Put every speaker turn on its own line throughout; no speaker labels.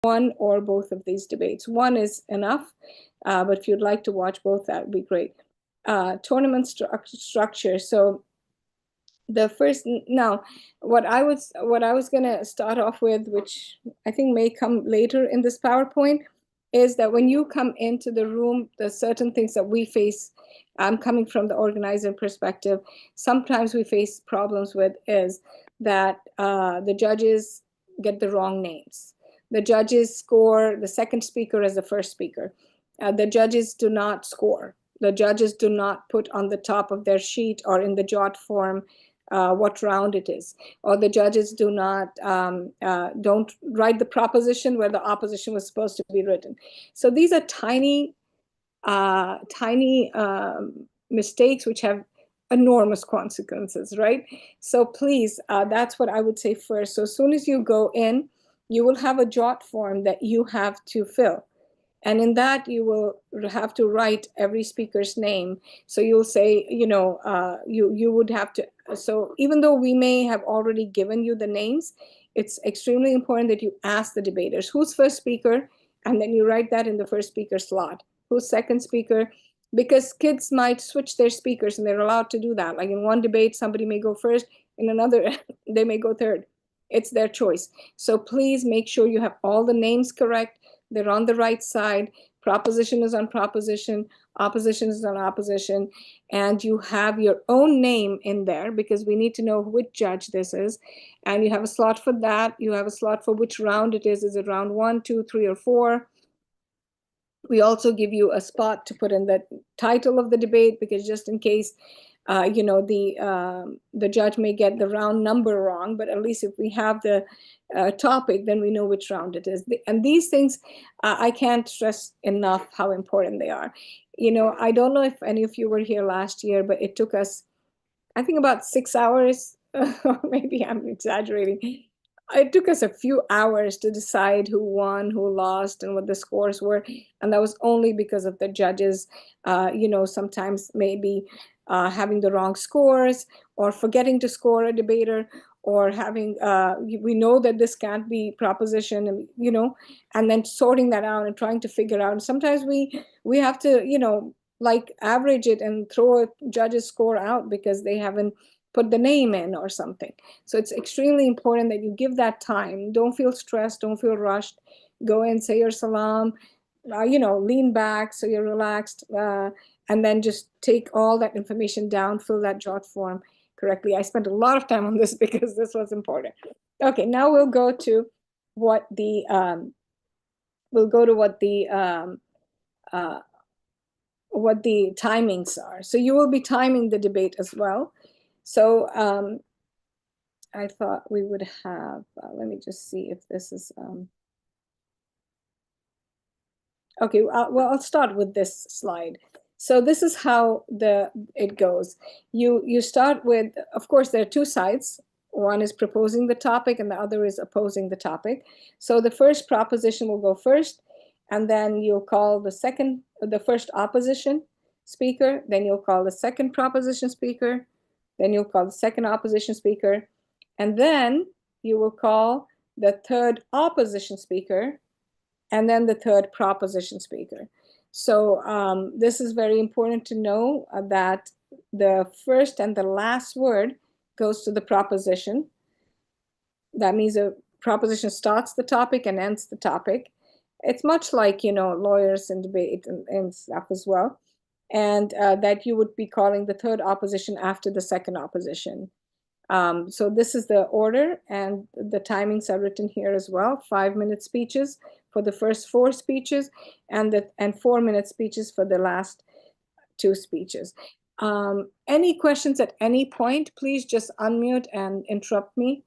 one or both of these debates. One is enough, but if you'd like to watch both, that would be great. Tournament structure. So the first, now, what I was going to start off with, which I think may come later in this PowerPoint, is that when you come into the room, there's certain things that we face. I'm coming from the organizer perspective. Sometimes we face problems with is that the judges get the wrong names. The judges score the second speaker as the first speaker. The judges do not score. The judges do not put on the top of their sheet or in the jot form what round it is, or the judges do not don't write the proposition where the opposition was supposed to be written. So these are tiny mistakes which have enormous consequences, right? So please, that's what I would say first. So as soon as you go in, you will have a jot form that you have to fill. And in that, you will have to write every speaker's name. So you'll say, you would have to. So even though we may have already given you the names, it's extremely important that you ask the debaters, who's first speaker? And then you write that in the first speaker slot. Who's second speaker? Because kids might switch their speakers and they're allowed to do that. Like in one debate, somebody may go first, in another, they may go third. It's their choice. So please make sure you have all the names correct. They're on the right side. Proposition is on proposition. Opposition is on opposition. And you have your own name in there because we need to know which judge this is. And you have a slot for that. You have a slot for which round it is. Is it round 1, 2, 3, or 4? We also give you a spot to put in the title of the debate because just in case the judge may get the round number wrong, but at least if we have the topic, then we know which round it is. And these things, I can't stress enough how important they are. I don't know if any of you were here last year, but it took us, I think, about 6 hours, or maybe I'm exaggerating. It took us a few hours to decide who won, who lost, and what the scores were. And that was only because of the judges, sometimes maybe having the wrong scores or forgetting to score a debater or having, we know that this can't be proposition, and then sorting that out and trying to figure out. And sometimes we have to, like average it and throw a judge's score out because they haven't put the name in or something. So it's extremely important that you give that time. Don't feel stressed, don't feel rushed. Go in, say your salam, lean back so you're relaxed, and then just take all that information down, fill that jot form correctly. I spent a lot of time on this because this was important. Okay, now we'll go to what the timings are. So you will be timing the debate as well. So I thought we would have, let me just see if this is, okay, well, I'll start with this slide. So this is how it goes. You start with, of course, there are two sides. One is proposing the topic and the other is opposing the topic. So the first proposition will go first, and then you'll call the first opposition speaker, then you'll call the second proposition speaker, then you'll call the second opposition speaker, and then you will call the third opposition speaker, and then the third proposition speaker. So this is very important to know that the first and the last word goes to the proposition. That means a proposition starts the topic and ends the topic. It's much like, lawyers and debate and stuff as well. And that you would be calling the third opposition after the second opposition. So this is the order, and the timings are written here as well. 5-minute speeches for the first 4 speeches, and 4-minute speeches for the last 2 speeches. Any questions at any point, please just unmute and interrupt me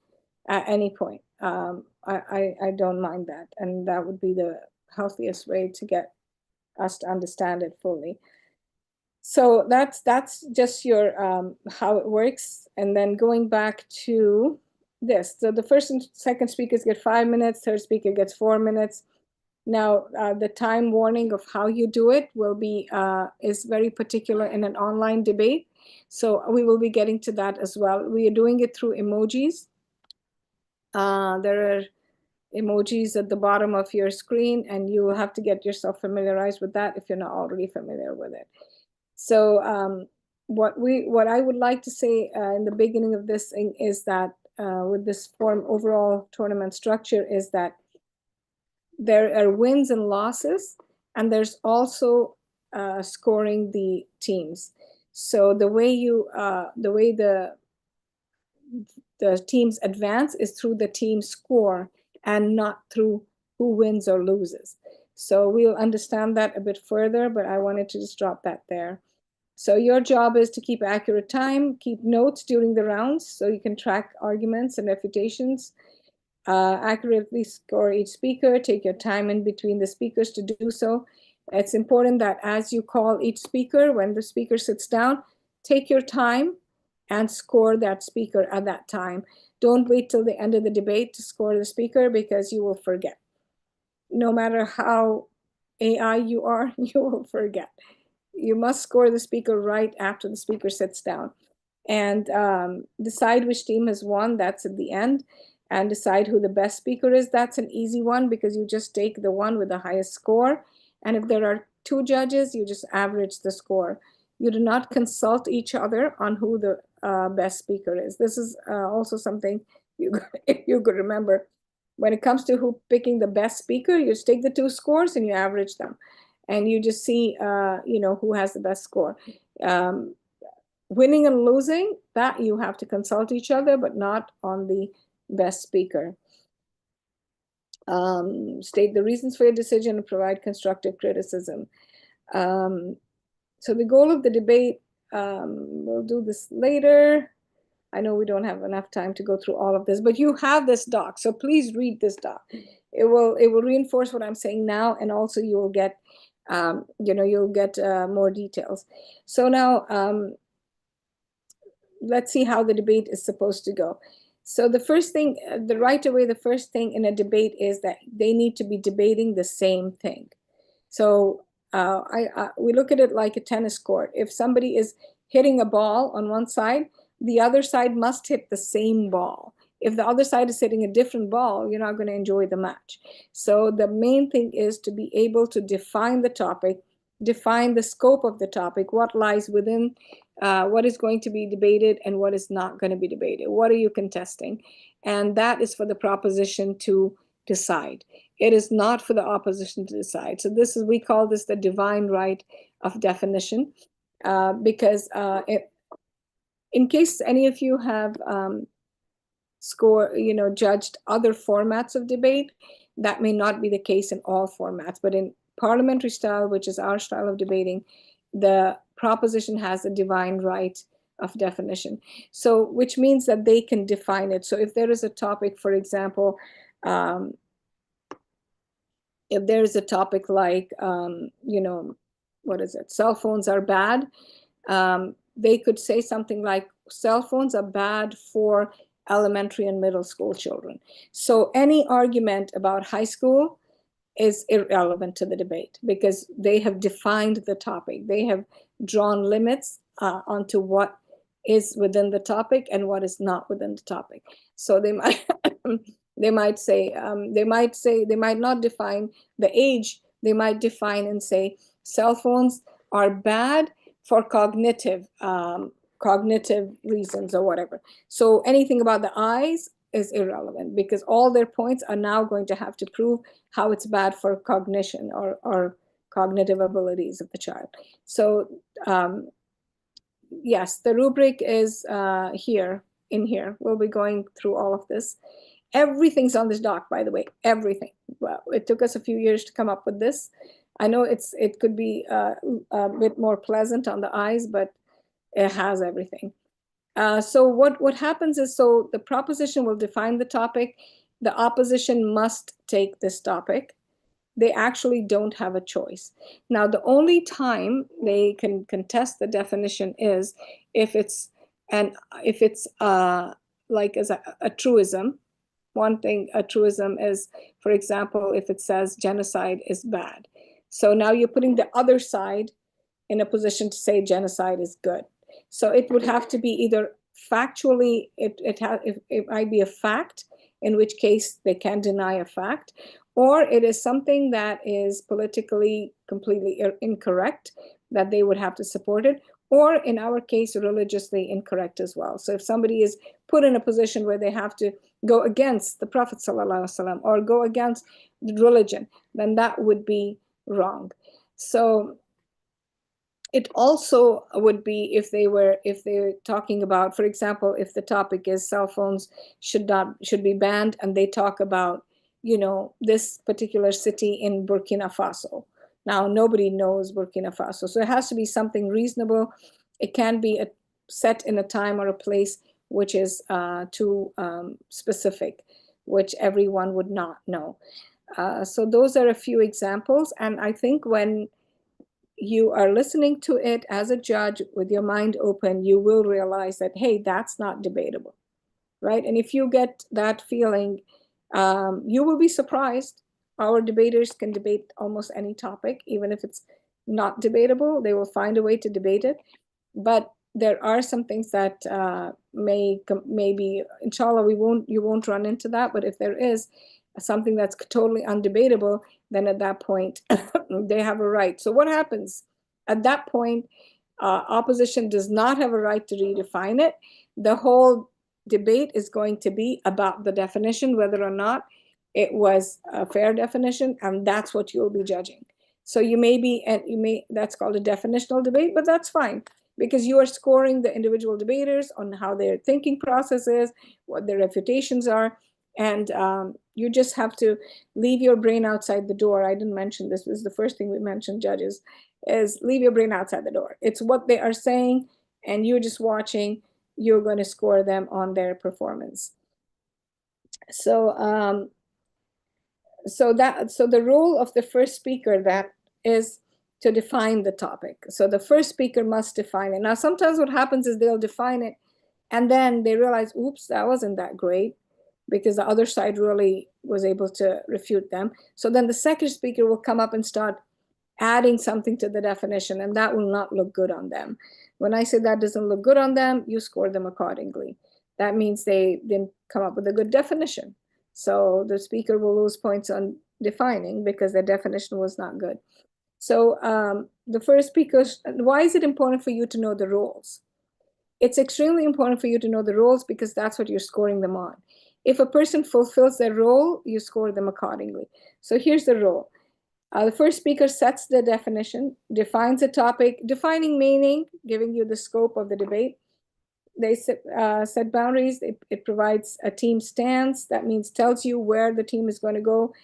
at any point. I don't mind that, and that would be the healthiest way to get us to understand it fully. So that's just your how it works. And then going back to this, so the first and second speakers get 5 minutes, third speaker gets 4 minutes. Now the time warning of how you do it will be is very particular in an online debate. So we will be getting to that as well. We are doing it through emojis. There are emojis at the bottom of your screen, and you will have to get yourself familiarized with that if you're not already familiar with it. So what I would like to say in the beginning of this thing is that with this overall tournament structure is that there are wins and losses, and there's also scoring the teams. So the way the teams advance is through the team score and not through who wins or loses. So we'll understand that a bit further, but I wanted to just drop that there. So your job is to keep accurate time, keep notes during the rounds so you can track arguments and refutations, accurately score each speaker, take your time in between the speakers to do so. It's important that as you call each speaker, when the speaker sits down, take your time and score that speaker at that time. Don't wait till the end of the debate to score the speaker because you will forget. No matter how AI you are, you will forget. You must score the speaker right after the speaker sits down. And decide which team has won, that's at the end. And decide who the best speaker is. That's an easy one because you just take the one with the highest score. And if there are two judges, you just average the score. You do not consult each other on who the best speaker is. This is also something you could remember. When it comes to who picking the best speaker, you just take the two scores and you average them. And you just see, who has the best score. Winning and losing, that you have to consult each other, but not on the best speaker. State the reasons for your decision and provide constructive criticism. So the goal of the debate, we'll do this later. I know we don't have enough time to go through all of this, but you have this doc, so please read this doc. It will reinforce what I'm saying now, and also you will get, you'll get more details. So now, let's see how the debate is supposed to go. So the first thing, right away, the first thing in a debate is that they need to be debating the same thing. So we look at it like a tennis court. If somebody is hitting a ball on one side, the other side must hit the same ball. If the other side is hitting a different ball, you're not going to enjoy the match. So the main thing is to be able to define the topic, define the scope of the topic, what lies within, what is going to be debated and what is not going to be debated. What are you contesting? And that is for the proposition to decide. It is not for the opposition to decide. So we call this the divine right of definition, because in case any of you have judged other formats of debate, that may not be the case in all formats, but in parliamentary style, which is our style of debating, the proposition has a divine right of definition. So, which means that they can define it. So if there is a topic, for example, if there is a topic like, what is it? Cell phones are bad. They could say something like, cell phones are bad for elementary and middle school children. So any argument about high school is irrelevant to the debate because they have defined the topic. They have drawn limits onto what is within the topic and what is not within the topic. So they might they might not define the age. They might define and say cell phones are bad for cognitive reasons or whatever. So anything about the eyes is irrelevant because all their points are now going to have to prove how it's bad for cognition or cognitive abilities of the child. So yes, the rubric is in here. We'll be going through all of this. Everything's on this doc, by the way, everything. Well, it took us a few years to come up with this. I know it could be a bit more pleasant on the eyes, but it has everything. So what happens is, so the proposition will define the topic. The opposition must take this topic. They actually don't have a choice. Now, the only time they can contest the definition is if it's like as a truism. One thing, a truism is, for example, if it says genocide is bad. So now you're putting the other side in a position to say genocide is good. So it would have to be either factually, it might be a fact, in which case they can deny a fact, or it is something that is politically completely incorrect, that they would have to support it, or in our case, religiously incorrect as well. So if somebody is put in a position where they have to go against the Prophet ﷺ or go against religion, then that would be wrong. So it also would be if they're talking about, for example, if the topic is cell phones should be banned, and they talk about, this particular city in Burkina Faso. Now nobody knows Burkina Faso, so it has to be something reasonable. It can be set in a time or a place which is too specific, which everyone would not know. So those are a few examples, and I think when you are listening to it as a judge with your mind open, you will realize that, hey, that's not debatable, right? And if you get that feeling, you will be surprised. Our debaters can debate almost any topic, even if it's not debatable, they will find a way to debate it. But there are some things that maybe, inshallah, you won't run into that. But if there is something that's totally undebatable, then at that point, they have a right. So what happens at that point? Opposition does not have a right to redefine it. The whole debate is going to be about the definition, whether or not it was a fair definition, and that's what you'll be judging. So that's called a definitional debate, but that's fine, because you are scoring the individual debaters on how their thinking process is, what their reputations are, and you just have to leave your brain outside the door. I didn't mention this. This is the first thing we mentioned, judges, is leave your brain outside the door. It's what they are saying, and you're just watching. You're going to score them on their performance. So the role of the first speaker, that is to define the topic. So the first speaker must define it. Now, sometimes what happens is they'll define it, and then they realize, oops, that wasn't that great, because the other side really was able to refute them. So then the second speaker will come up and start adding something to the definition, and that will not look good on them. When I say that doesn't look good on them, you score them accordingly. That means they didn't come up with a good definition. So the speaker will lose points on defining because their definition was not good. So the first speaker, why is it important for you to know the roles? It's extremely important for you to know the roles, because that's what you're scoring them on. If a person fulfills their role, you score them accordingly. So here's the role. The first speaker sets the definition, defines a topic, defining meaning, giving you the scope of the debate. They set boundaries. It provides a team stance. That means tells you where the team is going to go.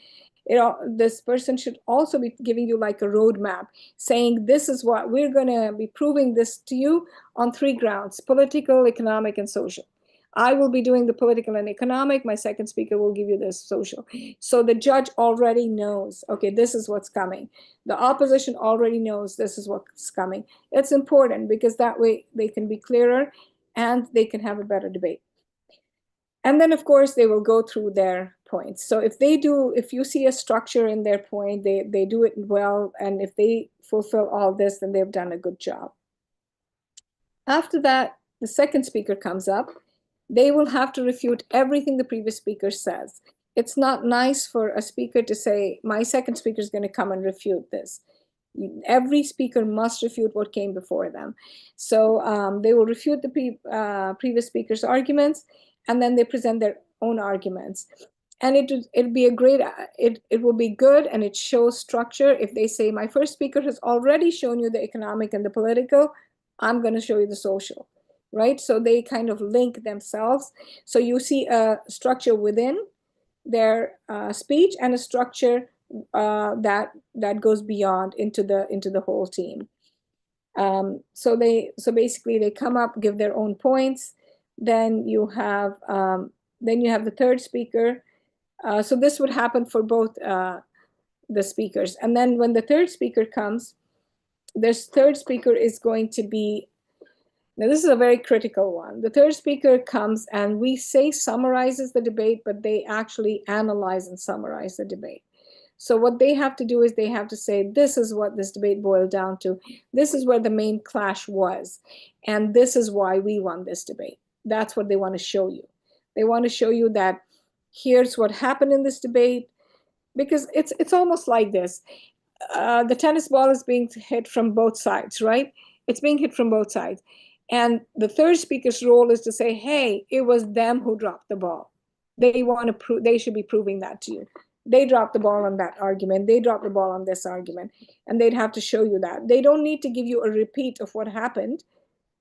This person should also be giving you like a roadmap, saying this is what we're going to be proving this to you on 3 grounds: political, economic, and social. I will be doing the political and economic. My second speaker will give you the social. So the judge already knows, okay, this is what's coming. The opposition already knows this is what's coming. It's important, because that way they can be clearer and they can have a better debate. And then, of course, they will go through their points. So if you see a structure in their point, they do it well. And if they fulfill all this, then they've done a good job. After that, the second speaker comes up. They will have to refute everything the previous speaker says. It's not nice for a speaker to say, my second speaker is going to come and refute this. Every speaker must refute what came before them. So they will refute the previous speaker's arguments, and then they present their own arguments. And it will be good, and it shows structure if they say, my first speaker has already shown you the economic and the political, I'm going to show you the social, right? So they kind of link themselves. So you see a structure within their speech, and a structure that goes beyond into the whole team. So basically they come up, give their own points. Then you have the third speaker. So this would happen for both the speakers. And then when the third speaker comes, this third speaker is going to be, now this is a very critical one. The third speaker comes, and we say summarizes the debate, but they actually analyze and summarize the debate. So what they have to do is they have to say, this is what this debate boiled down to. This is where the main clash was. And this is why we won this debate. That's what they want to show you. They want to show you that Here's what happened in this debate. Because it's almost like this. The tennis ball is being hit from both sides, right? It's being hit from both sides. And the third speaker's role is to say, hey, it was them who dropped the ball. They want to prove, they should be proving that to you. They dropped the ball on that argument. They dropped the ball on this argument. And they'd have to show you that. They don't need to give you a repeat of what happened,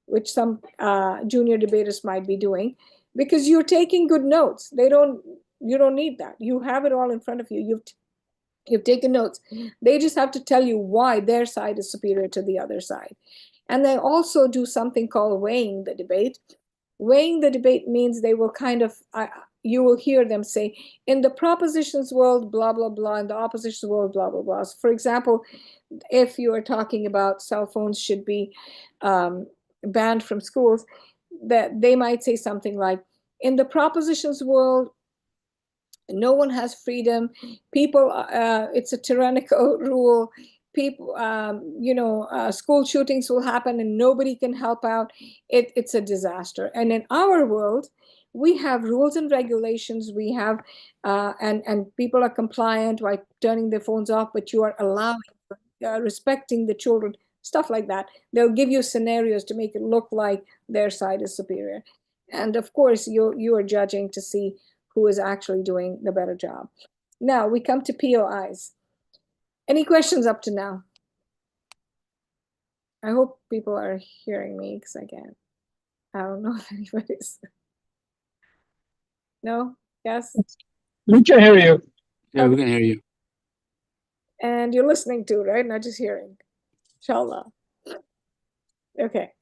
which some junior debaters might be doing, because you're taking good notes. You don't need that. You have it all in front of you. You've taken notes. They just have to tell you why their side is superior to the other side. And they also do something called weighing the debate. Weighing the debate means they will kind of, you will hear them say, in the propositions world, blah, blah, blah, in the opposition world, blah, blah, blah. So for example, if you are talking about cell phones should be banned from schools, that they might say something like, in the propositions world, no one has freedom. People, it's a tyrannical rule. People, school shootings will happen and nobody can help out. It's a disaster. And in our world, we have rules and regulations. We have, and people are compliant by turning their phones off, but you are allowing, respecting the children, stuff like that. They'll give you scenarios to make it look like their side is superior. And of course, you are judging to see who is actually doing the better job. Now we come to POIs. Any questions up to now? I hope people are hearing me because I don't know if anybody's. No? Yes?
We can hear you.
Yeah, we can hear you.
And you're listening too, right? Not just hearing. Inshallah. Okay.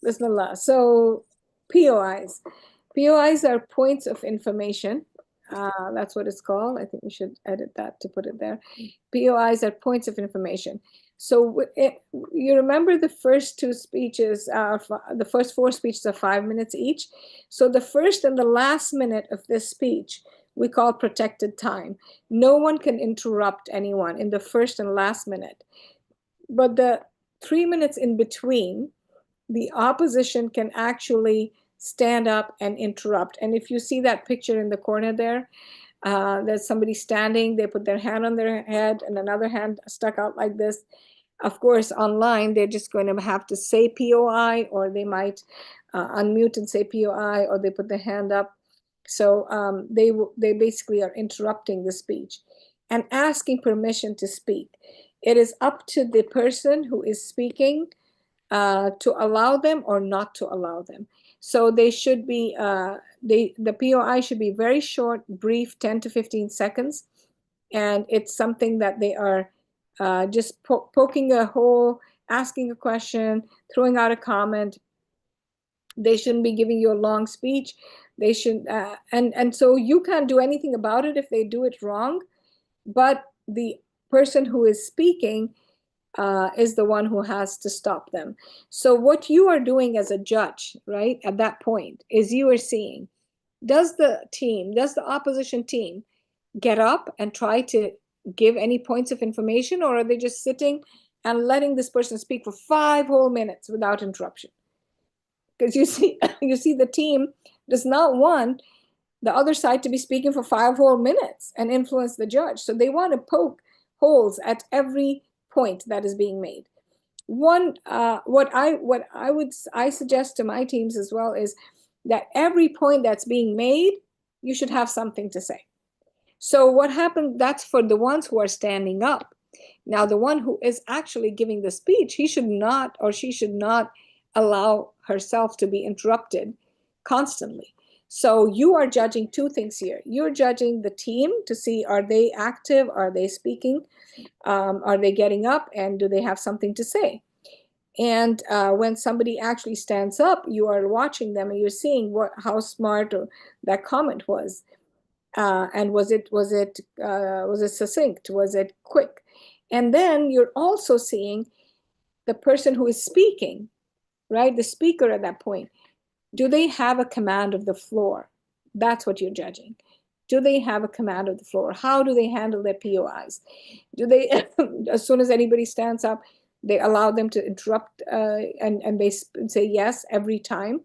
Bismillah. So POIs. POIs are points of information. That's what it's called. I think we should edit that to put it there. POIs are points of information. So you remember the first two speeches, the first four speeches are 5 minutes each. So the first and the last minute of this speech, we call protected time. No one can interrupt anyone in the first and last minute. But the 3 minutes in between, the opposition can actually stand up and interrupt. And if you see that picture in the corner there, there's somebody standing, they put their hand on their head and another hand stuck out like this. Of course, online, they're just going to have to say POI, or they might unmute and say POI, or they put their hand up. So they basically are interrupting the speech and asking permission to speak. It is up to the person who is speaking to allow them or not to allow them. So they should be, the POI should be very short, brief, 10 to 15 seconds. And it's something that they are just poking a hole, asking a question, throwing out a comment. They shouldn't be giving you a long speech. They should, and so you can't do anything about it if they do it wrong. But the person who is speaking is the one who has to stop them. So what you are doing as a judge, right, at that point, is you are seeing, does the opposition team get up and try to give any points of information, or are they just sitting and letting this person speak for 5 whole minutes without interruption? Because you see, the team does not want the other side to be speaking for 5 whole minutes and influence the judge. So they want to poke holes at every point that is being made. What I suggest to my teams as well is that every point that's being made, you should have something to say. So what happened, that's for the ones who are standing up. Now, the one who is actually giving the speech, he should not, or she should not, allow herself to be interrupted constantly. So you are judging 2 things here. You're judging the team to see, are they active? Are they speaking? Are they getting up? And do they have something to say? And when somebody actually stands up, you are watching them and you're seeing how smart that comment was. And was it succinct? Was it quick? And then you're also seeing the person who is speaking, right? The speaker at that point. Do they have a command of the floor? That's what you're judging. Do they have a command of the floor? How do they handle their POIs? Do they, as soon as anybody stands up, they allow them to interrupt and they say yes every time?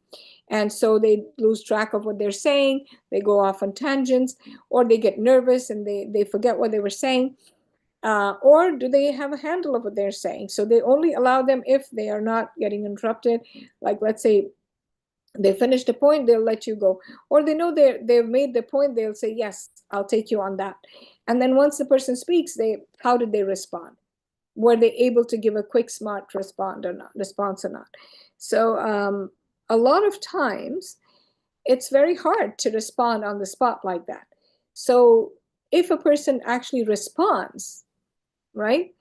And so they lose track of what they're saying, they go off on tangents, or they get nervous and they forget what they were saying. Or do they have a handle of what they're saying? So they only allow them if they are not getting interrupted. Like, let's say they finished the point, they'll let you go. Or they know they've made the point, they'll say, yes, I'll take you on that. And then once the person speaks, how did they respond? Were they able to give a quick, smart response or not? So a lot of times it's very hard to respond on the spot like that. So if a person actually responds, right,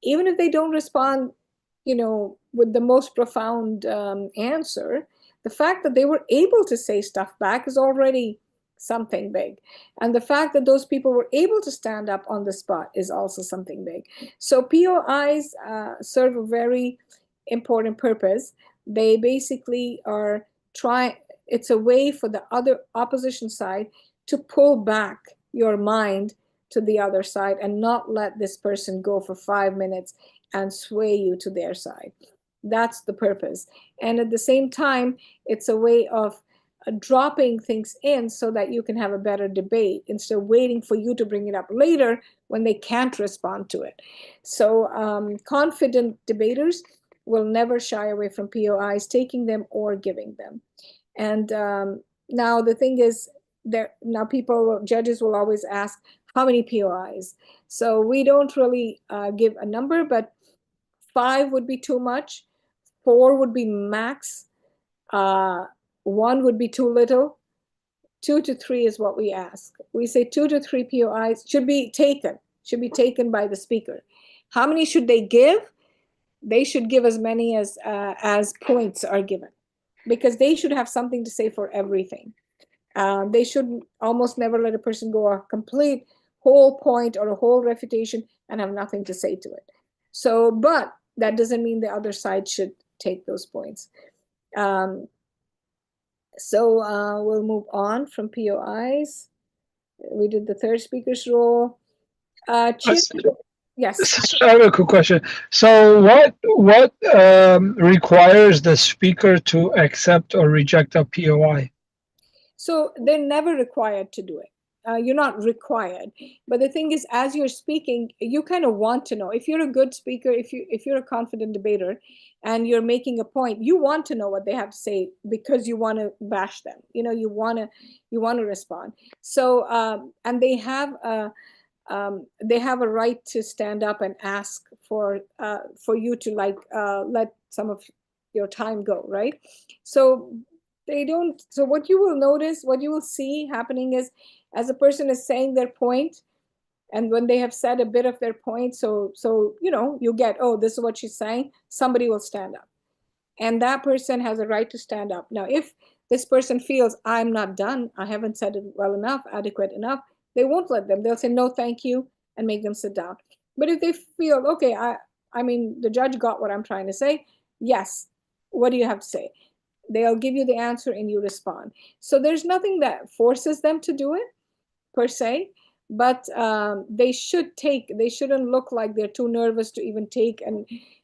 even if they don't respond, with the most profound answer, the fact that they were able to say stuff back is already something big. And the fact that those people were able to stand up on the spot is also something big. So POIs serve a very important purpose. They basically are it's a way for the other opposition side to pull back your mind to the other side and not let this person go for 5 minutes and sway you to their side. That's the purpose. And at the same time, it's a way of dropping things in so that you can have a better debate instead of waiting for you to bring it up later when they can't respond to it. So confident debaters will never shy away from POIs, taking them or giving them. And now the thing is, now judges will always ask, how many POIs? So we don't really give a number, but 5 would be too much, 4 would be max, 1 would be too little, 2 to 3 is what we ask. We say 2 to 3 POIs should be taken by the speaker. How many should they give? They should give as many as points are given, because they should have something to say for everything. They should almost never let a person go a complete whole point or a whole refutation and have nothing to say to it. So, but that doesn't mean the other side should take those points. So we'll move on from POIs. We did the third speaker's role. Yes.
I have a quick question. So, what requires the speaker to accept or reject a POI?
So they're never required to do it. You're not required, but the thing is, as you're speaking, you kind of want to know. If you're a good speaker, if you're a confident debater, and you're making a point, you want to know what they have to say because you want to bash them. You want to respond. So and they have a right to stand up and ask for you to let some of your time go, right? So they don't. So what you will notice, what you will see happening is, as a person is saying their point, and when they have said a bit of their point, so you get, oh, this is what she's saying, somebody will stand up, and that person has a right to stand up. Now, if this person feels, I'm not done, I haven't said it well enough, adequate enough, they won't let them. They'll say, no, thank you, and make them sit down. But if they feel, okay, I mean, the judge got what I'm trying to say, yes, what do you have to say? They'll give you the answer and you respond. So there's nothing that forces them to do it per se, but they shouldn't look like they're too nervous to even take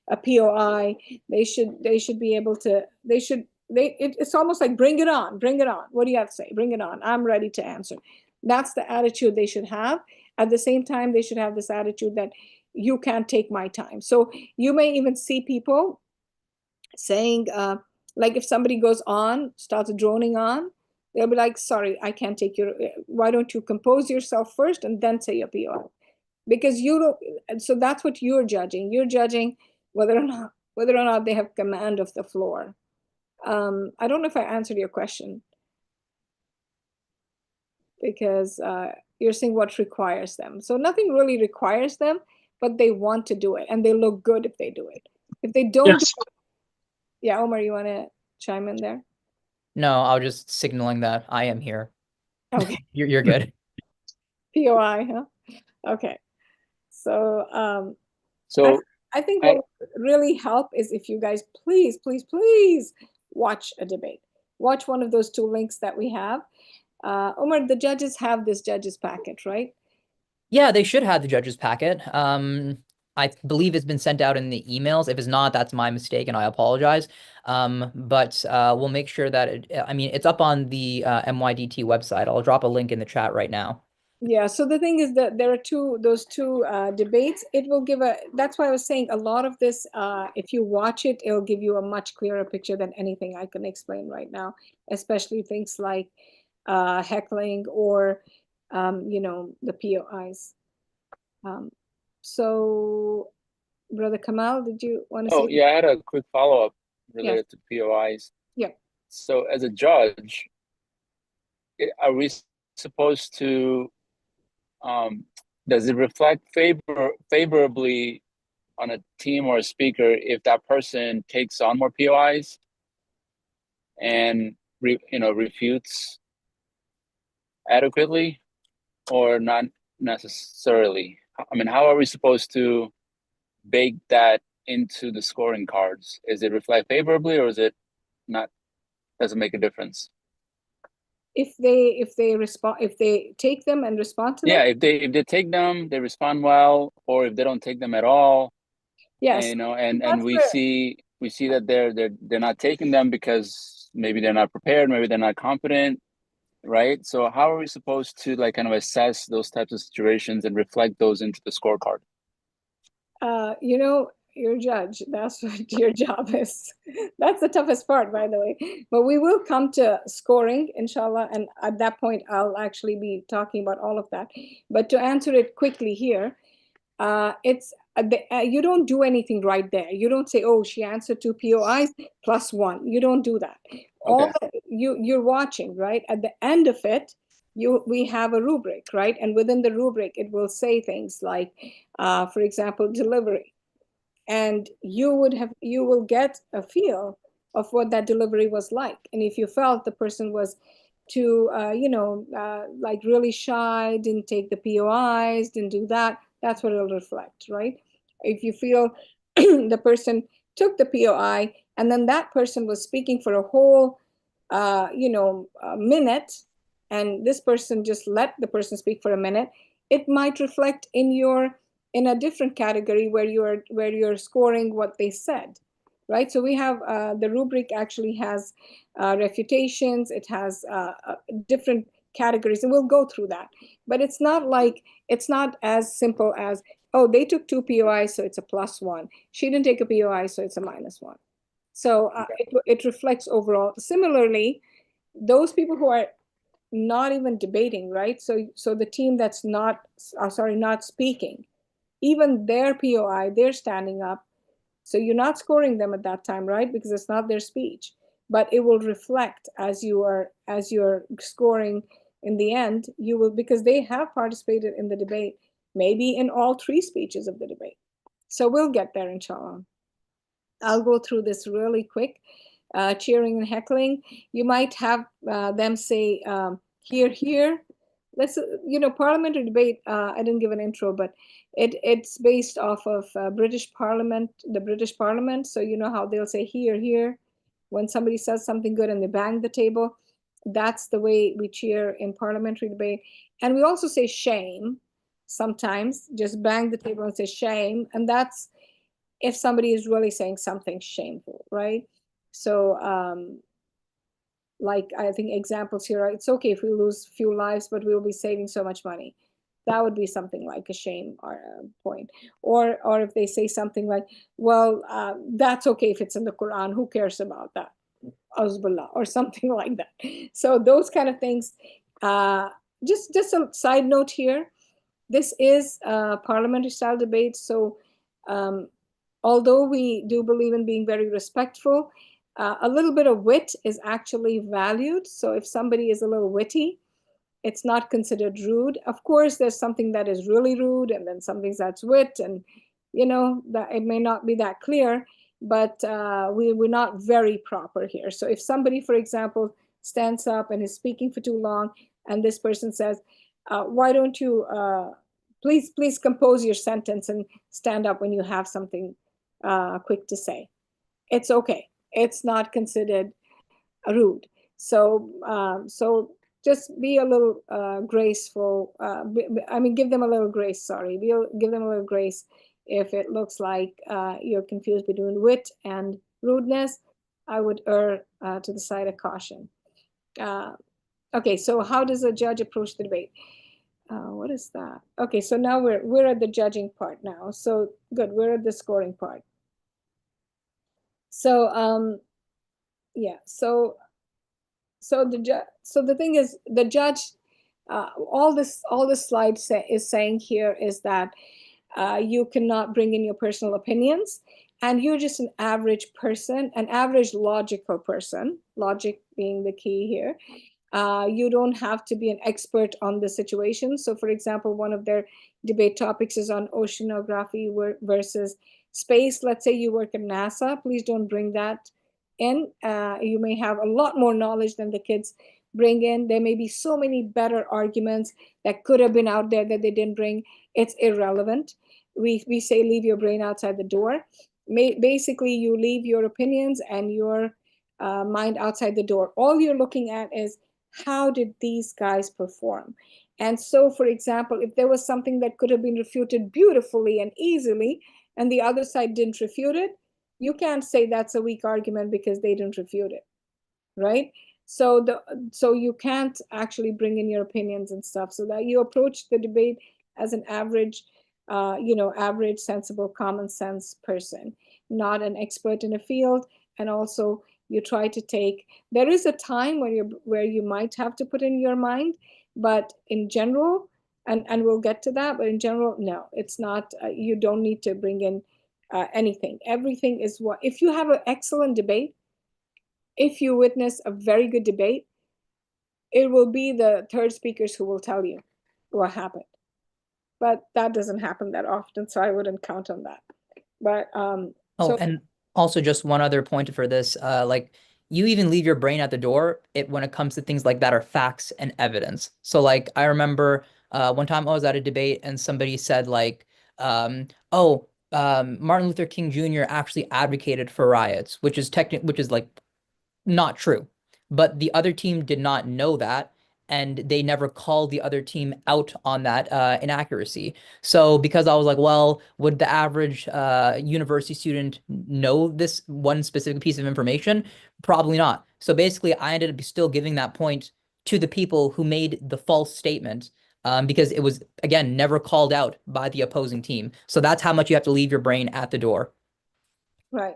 a POI. They should be able to, it's almost like, bring it on. What do you have to say? Bring it on. I'm ready to answer. That's the attitude they should have. At the same time, they should have this attitude that you can't take my time. So you may even see people saying, like, if somebody goes on, starts droning on, they'll be like, sorry, I can't take your, why don't you compose yourself first and then say your POI? Because you don't, so that's what you're judging. You're judging whether or not they have command of the floor. I don't know if I answered your question, because you're saying what requires them. So nothing really requires them, but they want to do it, and they look good if they do it. If they don't,
Yes.
Yeah, Omar, you want to chime in there?
No, I was just signaling that I am here.
Okay.
You're good.
POI, huh? Okay. So I think what would really help is if you guys please watch a debate. Watch one of those 2 links that we have. Omar, the judges have this judges packet, right?
Yeah, they should have the judges packet. I believe it's been sent out in the emails. If it's not, that's my mistake, and I apologize. But we'll make sure that I mean, it's up on the MYDT website. I'll drop a link in the chat right now.
Yeah, so the thing is that there are those two debates. It will give that's why I was saying a lot of this, if you watch it, it'll give you a much clearer picture than anything I can explain right now, especially things like heckling or, the POIs. So, Brother Kamal, did you want to say?
Oh, yeah, I had a quick follow-up
Yes.
related to POIs.
Yeah.
So as a judge, are we supposed to, does it reflect favorably on a team or a speaker if that person takes on more POIs and refutes adequately, or not necessarily? I mean, how are we supposed to bake that into the scoring cards? Is it reflect favorably, or is it not? Doesn't make a difference?
If they respond, if they take them and respond to them?
Yeah, if they take them, they respond well, or if they don't take them at all,
Yes.
and we see that they're not taking them because maybe they're not prepared, maybe they're not confident, right? So how are we supposed to kind of assess those types of situations and reflect those into the scorecard?
You're a judge. That's what your job is. That's the toughest part, by the way. But we will come to scoring, inshallah, and at that point, I'll actually be talking about all of that. But to answer it quickly here, it's you don't do anything right there. You don't say, "Oh, she answered 2 POIs +1." You don't do that. All you're watching, right? At the end of it, we have a rubric, right? And within the rubric, it will say things like, for example, delivery, and you will get a feel of what that delivery was like. And if you felt the person was too, like really shy, didn't take the POIs, didn't do that, that's what it'll reflect, right? If you feel the person took the POI and then that person was speaking for a whole, a minute, and this person just let the person speak for a minute, it might reflect in a different category where you're scoring what they said, right? So we have the rubric actually has refutations, it has different categories, and we'll go through that. But it's not as simple as, oh, they took 2 POIs, so it's a +1. She didn't take a POI, so it's a -1. So it reflects overall. Similarly, those people who are not even debating, right? So the team that's not speaking, even their POI, they're standing up. So you're not scoring them at that time, right? Because it's not their speech, but it will reflect as you're scoring in the end, you will, because they have participated in the debate, maybe in all 3 speeches of the debate. So we'll get there, inshallah. I'll go through this really quick. Cheering and heckling, you might have them say, here, here. Let's, parliamentary debate, I didn't give an intro, but it's based off of British Parliament, the British Parliament. So you know how they'll say here, here, when somebody says something good and they bang the table. That's the way we cheer in parliamentary debate. And we also say shame sometimes, just bang the table and say shame. And that's if somebody is really saying something shameful, right? So like, I think examples here are, it's okay if we lose few lives, but we'll be saving so much money. That would be something like a shame or point. Or if they say something like, well, that's okay if it's in the Quran, who cares about that? Azbullah, or something like that. So those kind of things. Just a side note here, this is a parliamentary style debate. So although we do believe in being very respectful, a little bit of wit is actually valued. So if somebody is a little witty, it's not considered rude. Of course, there's something that is really rude, and then something that's wit, and that it may not be that clear, but we're not very proper here. So if somebody, for example, stands up and is speaking for too long, and this person says, why don't you please compose your sentence and stand up when you have something quick to say. It's okay. It's not considered rude. So just be a little graceful. Give them a little grace. Sorry, give them a little grace If it looks like you're confused between wit and rudeness, I would err to the side of caution. Okay, so how does a judge approach the debate? What is that? Okay, so now we're at the judging part now. So good, we're at the scoring part. So yeah, so the thing is, the judge, all this slide is saying here is that you cannot bring in your personal opinions, and you're just an average person, an average logical person, logic being the key here. You don't have to be an expert on the situation. So for example, one of their debate topics is on oceanography versus space. Let's say you work at NASA, please don't bring that in. You may have a lot more knowledge than the kids bring in. There may be so many better arguments that could have been out there that they didn't bring. It's irrelevant. We say leave your brain outside the door. Basically, you leave your opinions and your mind outside the door. All you're looking at is, how did these guys perform? And so, for example, if there was something that could have been refuted beautifully and easily, and the other side didn't refute it, you can't say that's a weak argument because they didn't refute it, right? So you can't actually bring in your opinions and stuff, so that you approach the debate as an average, average, sensible, common sense person, not an expert in a field. And also, you try to take, there is a time where you might have to put in your mind, but in general, and we'll get to that, but in general, no, it's not, you don't need to bring in anything. Everything is what, if you have an excellent debate, if you witness a very good debate, it will be the third speakers who will tell you what happened. But that doesn't happen that often, so I wouldn't count on that. But
and also just one other point for this, like, you even leave your brain at the door when it comes to things like that are facts and evidence. So like, I remember one time I was at a debate and somebody said like, Martin Luther King Jr. actually advocated for riots, which is like not true. But the other team did not know that, and they never called the other team out on that inaccuracy. So because I was like, well, would the average university student know this one specific piece of information? Probably not. So basically, I ended up still giving that point to the people who made the false statement, because it was, again, never called out by the opposing team. So that's how much you have to leave your brain at the door.
Right.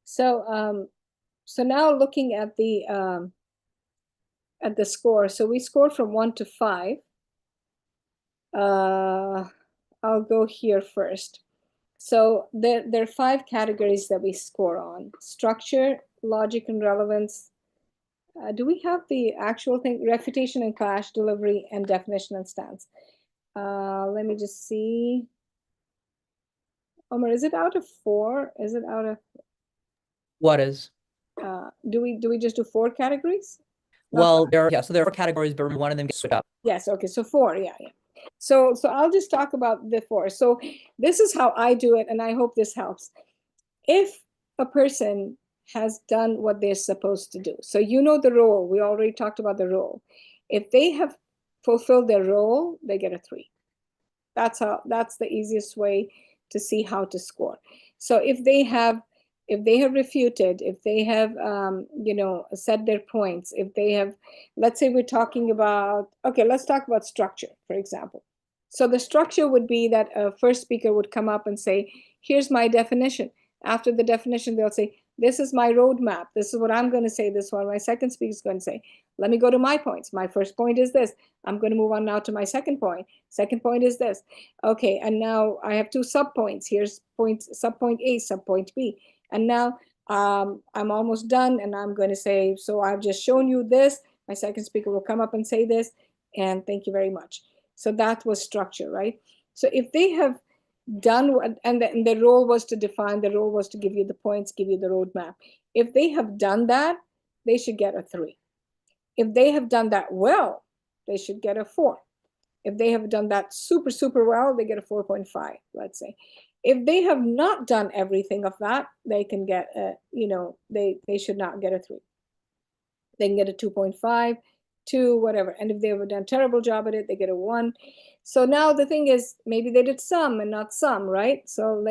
So so now looking at the score. So we scored from 1 to 5. I'll go here first. So there are 5 categories that we score on: structure, logic and relevance. Do we have the actual thing? Refutation and clash, delivery, and definition and stance. Let me just see. Omar, is it out of 4? Is it out of?
What is?
Do we just do 4 categories?
Well, there are 4 categories, but one of them gets switched up.
Yes. Okay. So 4. Yeah. So I'll just talk about the 4. So this is how I do it, and I hope this helps. If a person has done what they're supposed to do, so the role, we already talked about the role. If they have fulfilled their role, they get a 3. That's the easiest way to see how to score. So if they have refuted, if they have said their points, if they have, let's say we're talking about, okay, let's talk about structure, for example. So the structure would be that a first speaker would come up and say, here's my definition. After the definition, they'll say, this is my roadmap. This is what I'm going to say. This is what my second speaker is going to say. Let me go to my points. My first point is this. I'm going to move on now to my second point. Second point is this. Okay, and now I have 2 subpoints. Here's subpoint A, subpoint B. And now I'm almost done, and I'm going to say, so I've just shown you this. My second speaker will come up and say this, and thank you very much. So that was structure, right? So if they have done what, and the role was to define, the role was to give you the points, give you the roadmap. If they have done that, they should get a 3. If they have done that well, they should get a 4. If they have done that super, super well, they get a 4.5, let's say. If they have not done everything of that, they can get a, they should not get a 3. They can get a 2.5, 2, whatever. And if they have done a terrible job at it, they get a 1. So now the thing is, maybe they did some and not some, right? So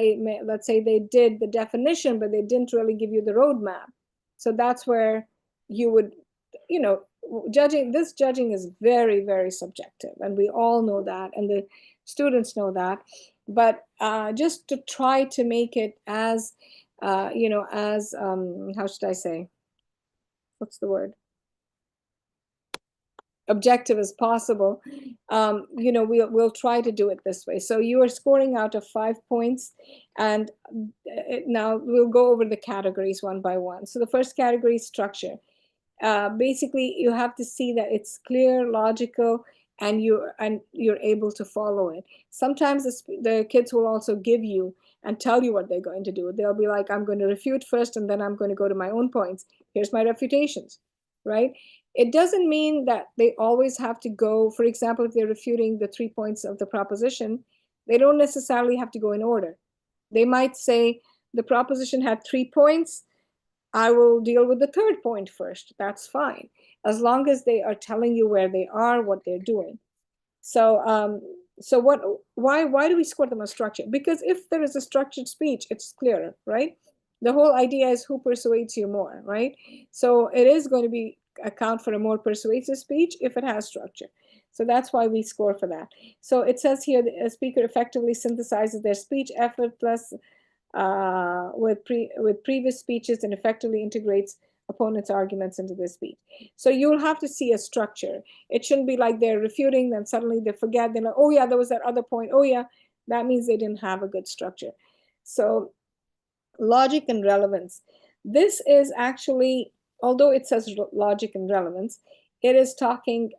let's say they did the definition, but they didn't really give you the roadmap. So that's where you would, judging is very, very subjective, and we all know that, and the students know that. But just to try to make it as, how should I say? What's the word? Objective as possible. We'll try to do it this way. So you are scoring out of 5 points, and now we'll go over the categories one by one. So the first category is structure. Basically, you have to see that it's clear, logical, and you're able to follow it. Sometimes the kids will also give you and tell you what they're going to do. They'll be like, I'm going to refute first, and then I'm going to go to my own points. Here's my refutations, right? It doesn't mean that they always have to go, for example, if they're refuting the 3 points of the proposition, they don't necessarily have to go in order. They might say the proposition had 3 points. I will deal with the 3rd point first. That's fine, as long as they are telling you where they are, what they're doing. So, why do we score them on structure? Because if there is a structured speech, it's clearer, right? The whole idea is who persuades you more, right? So it is going to account for a more persuasive speech if it has structure. So that's why we score for that. So it says here, the speaker effectively synthesizes their speech effortless with previous speeches and effectively integrates opponent's arguments into their speech. So you'll have to see a structure. It shouldn't be like they're refuting, then suddenly they forget. They're like, oh yeah, there was that other point. Oh yeah, that means they didn't have a good structure. So logic and relevance. This is actually, although it says logic and relevance, it is talking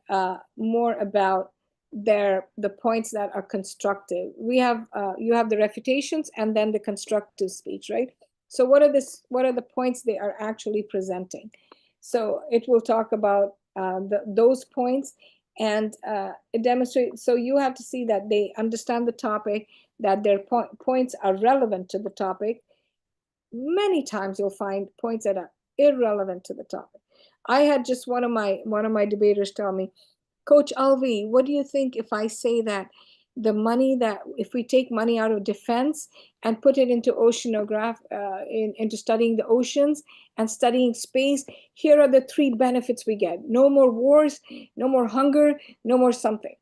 more about the points that are constructive. You have the refutations and then the constructive speech, right? So what are the points they are actually presenting? So it will talk about those points, and it demonstrates. So you have to see that they understand the topic, that their points are relevant to the topic. Many times you'll find points that are irrelevant to the topic. I had just one of my debaters tell me, Coach Alvi, what do you think if I say that if we take money out of defense and put it into into studying the oceans and studying space, here are the 3 benefits we get. No more wars, no more hunger, no more something.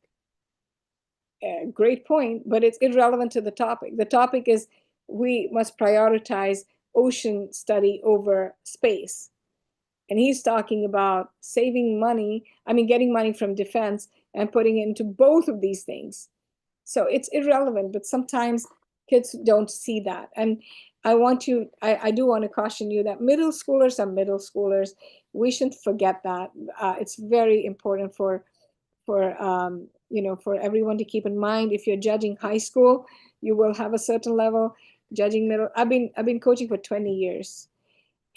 Great point, but it's irrelevant to the topic. The topic is we must prioritize ocean study over space. And he's talking about saving money, getting money from defense and putting it into both of these things. So it's irrelevant, but sometimes kids don't see that. And I do want to caution you that middle schoolers are middle schoolers. We shouldn't forget that. It's very important for everyone to keep in mind. If you're judging high school, you will have a certain level. Judging middle, I've been coaching for 20 years.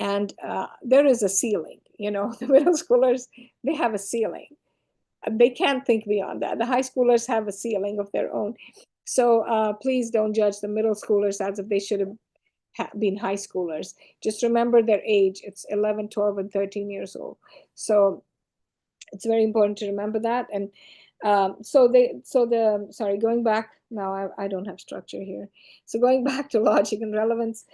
And there is a ceiling, the middle schoolers, they have a ceiling. They can't think beyond that. The high schoolers have a ceiling of their own. So please don't judge the middle schoolers as if they should have been high schoolers. Just remember their age. It's 11, 12, and 13 years old. So it's very important to remember that. And going back, now I don't have structure here. So going back to logic and relevance,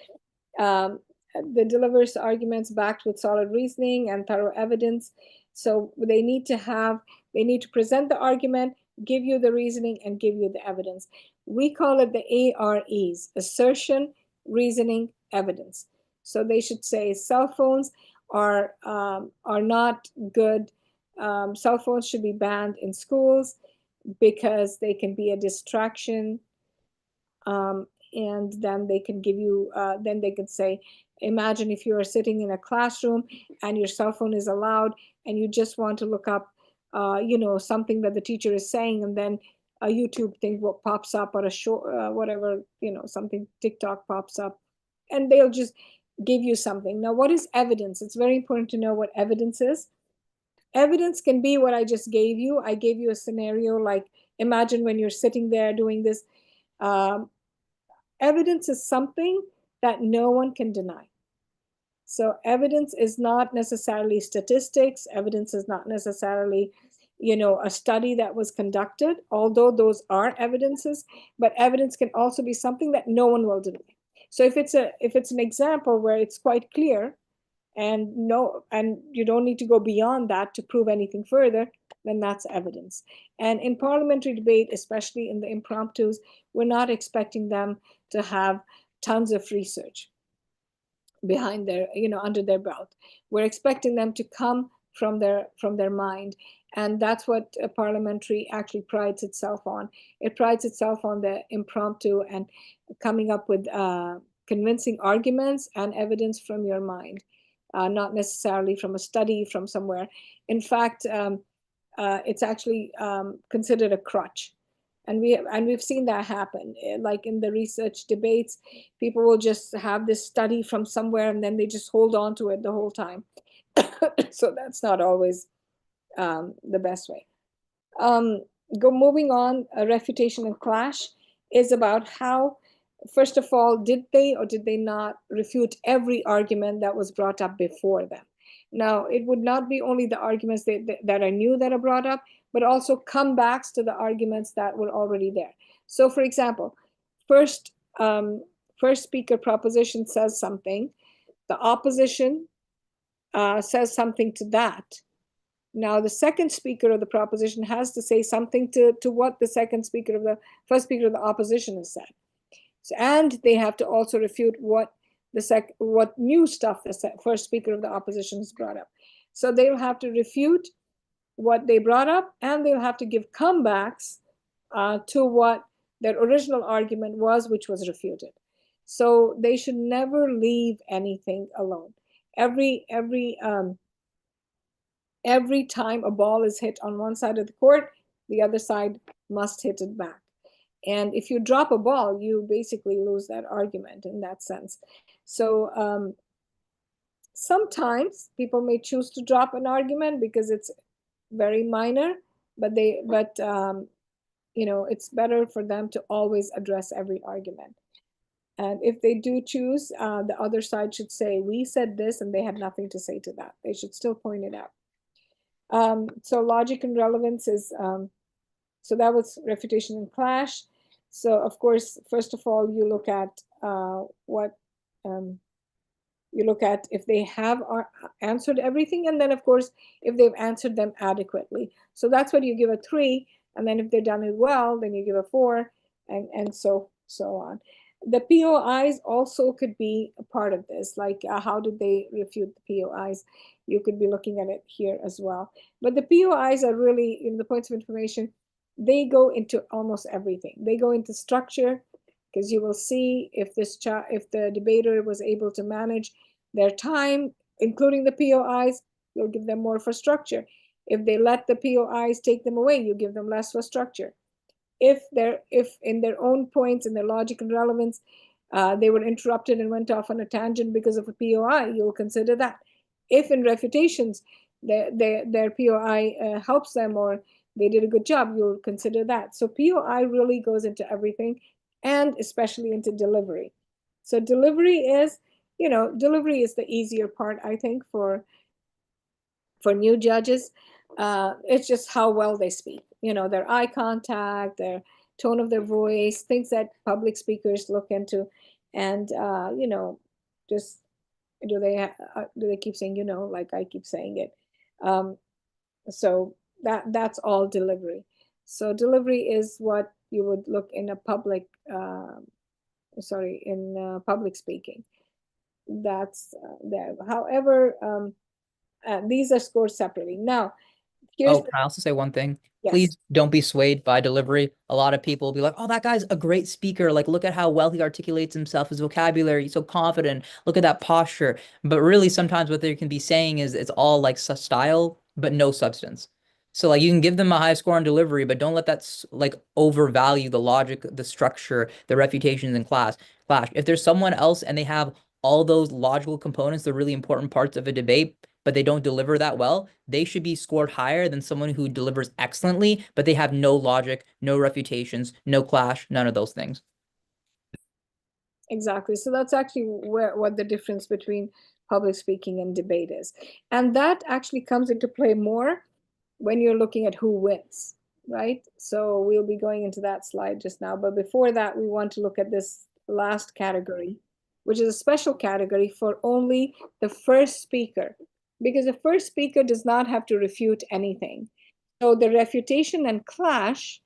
the delivers arguments backed with solid reasoning and thorough evidence. So they need to present the argument, give you the reasoning, and give you the evidence. We call it the AREs: assertion, reasoning, evidence. So they should say cell phones are not good. Cell phones should be banned in schools because they can be a distraction. And then they can give you, then they can say, imagine if you are sitting in a classroom and your cell phone is allowed and you just want to look up, something that the teacher is saying, and then a YouTube thing pops up, or a show, whatever, something, TikTok pops up, and they'll just give you something. Now, what is evidence? It's very important to know what evidence is. Evidence can be what I just gave you. I gave you a scenario, like imagine when you're sitting there doing this. Evidence is something that no one can deny. So evidence is not necessarily statistics. Evidence is not necessarily, you know, a study that was conducted, although those are evidences, but evidence can also be something that no one will deny. So if it's an example where it's quite clear and you don't need to go beyond that to prove anything further, then that's evidence. And in parliamentary debate, especially in the impromptus, we're not expecting them to have tons of research behind their, you know, under their belt. We're expecting them to come from their mind. And that's what parliamentary actually prides itself on. It prides itself on the impromptu and coming up with convincing arguments and evidence from your mind, not necessarily from a study from somewhere. In fact, it's actually considered a crutch. And we've seen that happen. Like in the research debates, people will just have this study from somewhere and then they just hold on to it the whole time. So that's not always the best way. Moving on, a refutation and clash is about how, first of all, did they or did they not refute every argument that was brought up before them? Now, it would not be only the arguments that are new that are brought up, but also comebacks to the arguments that were already there. So, for example, first speaker proposition says something, the opposition says something to that. Now, the second speaker of the proposition has to say something to what the first speaker of the opposition has said. So, and they have to also refute what new stuff the first speaker of the opposition has brought up. So they'll have to refute what they brought up, and they'll have to give comebacks to what their original argument was, which was refuted. So they should never leave anything alone. Every time a ball is hit on one side of the court, the other side must hit it back. And if you drop a ball, you basically lose that argument in that sense. So sometimes people may choose to drop an argument because it's very minor, but you know, it's better for them to always address every argument. And if they do choose, the other side should say, we said this, and they had nothing to say to that. They should still point it out. So logic and relevance is, so that was refutation and clash. So of course, first of all, you look at you look at if they have answered everything, and then of course, if they've answered them adequately. So that's what you give a 3, and then if they've done it well, then you give a 4, and so on. The POIs also could be a part of this, like how did they refute the POIs? You could be looking at it here as well. But the POIs are really, in the points of information, they go into almost everything. They go into structure, because you will see if the debater was able to manage their time, including the POIs, you'll give them more for structure. If they let the POIs take them away, you give them less for structure. If in their own points, in their logic and relevance, they were interrupted and went off on a tangent because of a POI, you'll consider that. If in refutations, their POI helps them or they did a good job, you'll consider that. So POI really goes into everything, and especially into delivery. So delivery is, delivery is the easier part, I think, for new judges. It's just how well they speak, their eye contact, their tone of their voice, things that public speakers look into. And, just do they keep saying, like I keep saying it. So that's all delivery. So delivery is what you would look in a public, public speaking. That's there. However, these are scored separately. Now,
can I also say one thing? Yes. Please don't be swayed by delivery. A lot of people will be like, oh, that guy's a great speaker. Like, look at how well he articulates himself, his vocabulary, he's so confident. Look at that posture. But really, sometimes what they can be saying is it's all like style, but no substance. So like you can give them a high score on delivery, but don't let that like overvalue the logic, the structure, the refutations in clash. If there's someone else and they have all those logical components, the really important parts of a debate, but they don't deliver that well, they should be scored higher than someone who delivers excellently, but they have no logic, no refutations, no clash, none of those things.
Exactly. So that's actually what the difference between public speaking and debate is. And that actually comes into play more when you're looking at who wins, right? So we'll be going into that slide just now. But before that, we want to look at this last category, which is a special category for only the first speaker, because the first speaker does not have to refute anything. So the refutation and clash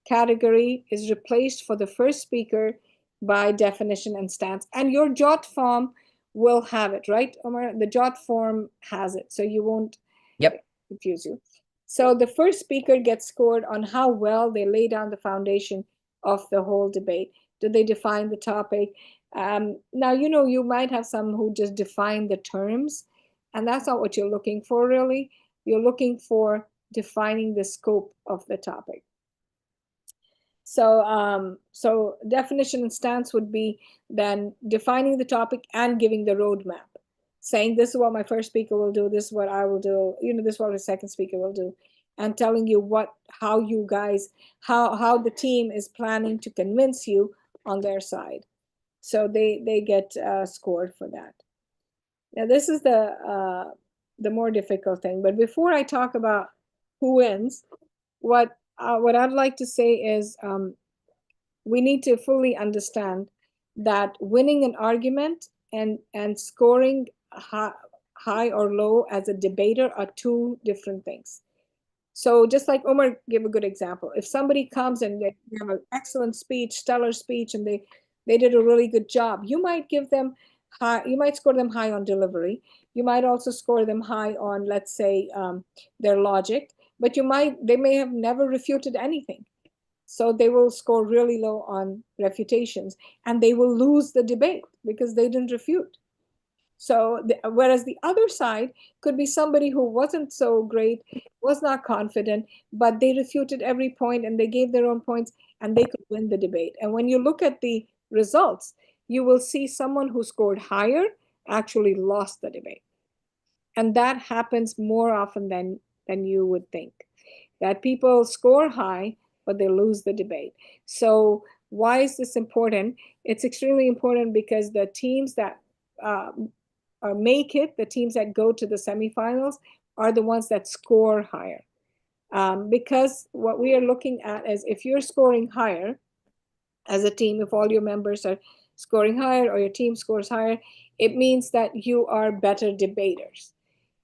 category is replaced for the first speaker by definition and stance. And your jot form will have it, right, Omar? The jot form has it, so you won't confuse you. So the first speaker gets scored on how well they lay down the foundation of the whole debate. Do they define the topic? Now, you might have some who just define the terms, and that's not what you're looking for, really. You're looking for defining the scope of the topic. So, so definition and stance would be then defining the topic and giving the roadmap, saying this is what my first speaker will do, this is what I will do, this is what the second speaker will do, and telling you how you guys, how the team is planning to convince you on their side. So they get scored for that. Now this is the more difficult thing. But before I talk about who wins, what I'd like to say is we need to fully understand that winning an argument and scoring high or low as a debater are two different things. So just like Omar gave a good example, if somebody comes and they have an excellent speech, stellar speech, and they did a really good job, you might give them high, you might score them high on delivery. You might also score them high on, let's say, their logic, but they may have never refuted anything. So they will score really low on refutations, and they will lose the debate because they didn't refute. So whereas the other side could be somebody who wasn't so great, was not confident, but they refuted every point and they gave their own points and they could win the debate. And when you look at the results, you will see someone who scored higher actually lost the debate. And that happens more often than you would think, that people score high, but they lose the debate. So why is this important? It's extremely important because the teams that make it, the teams that go to the semifinals, are the ones that score higher. Because what we are looking at is if you're scoring higher as a team, if all your members are scoring higher or your team scores higher, it means that you are better debaters.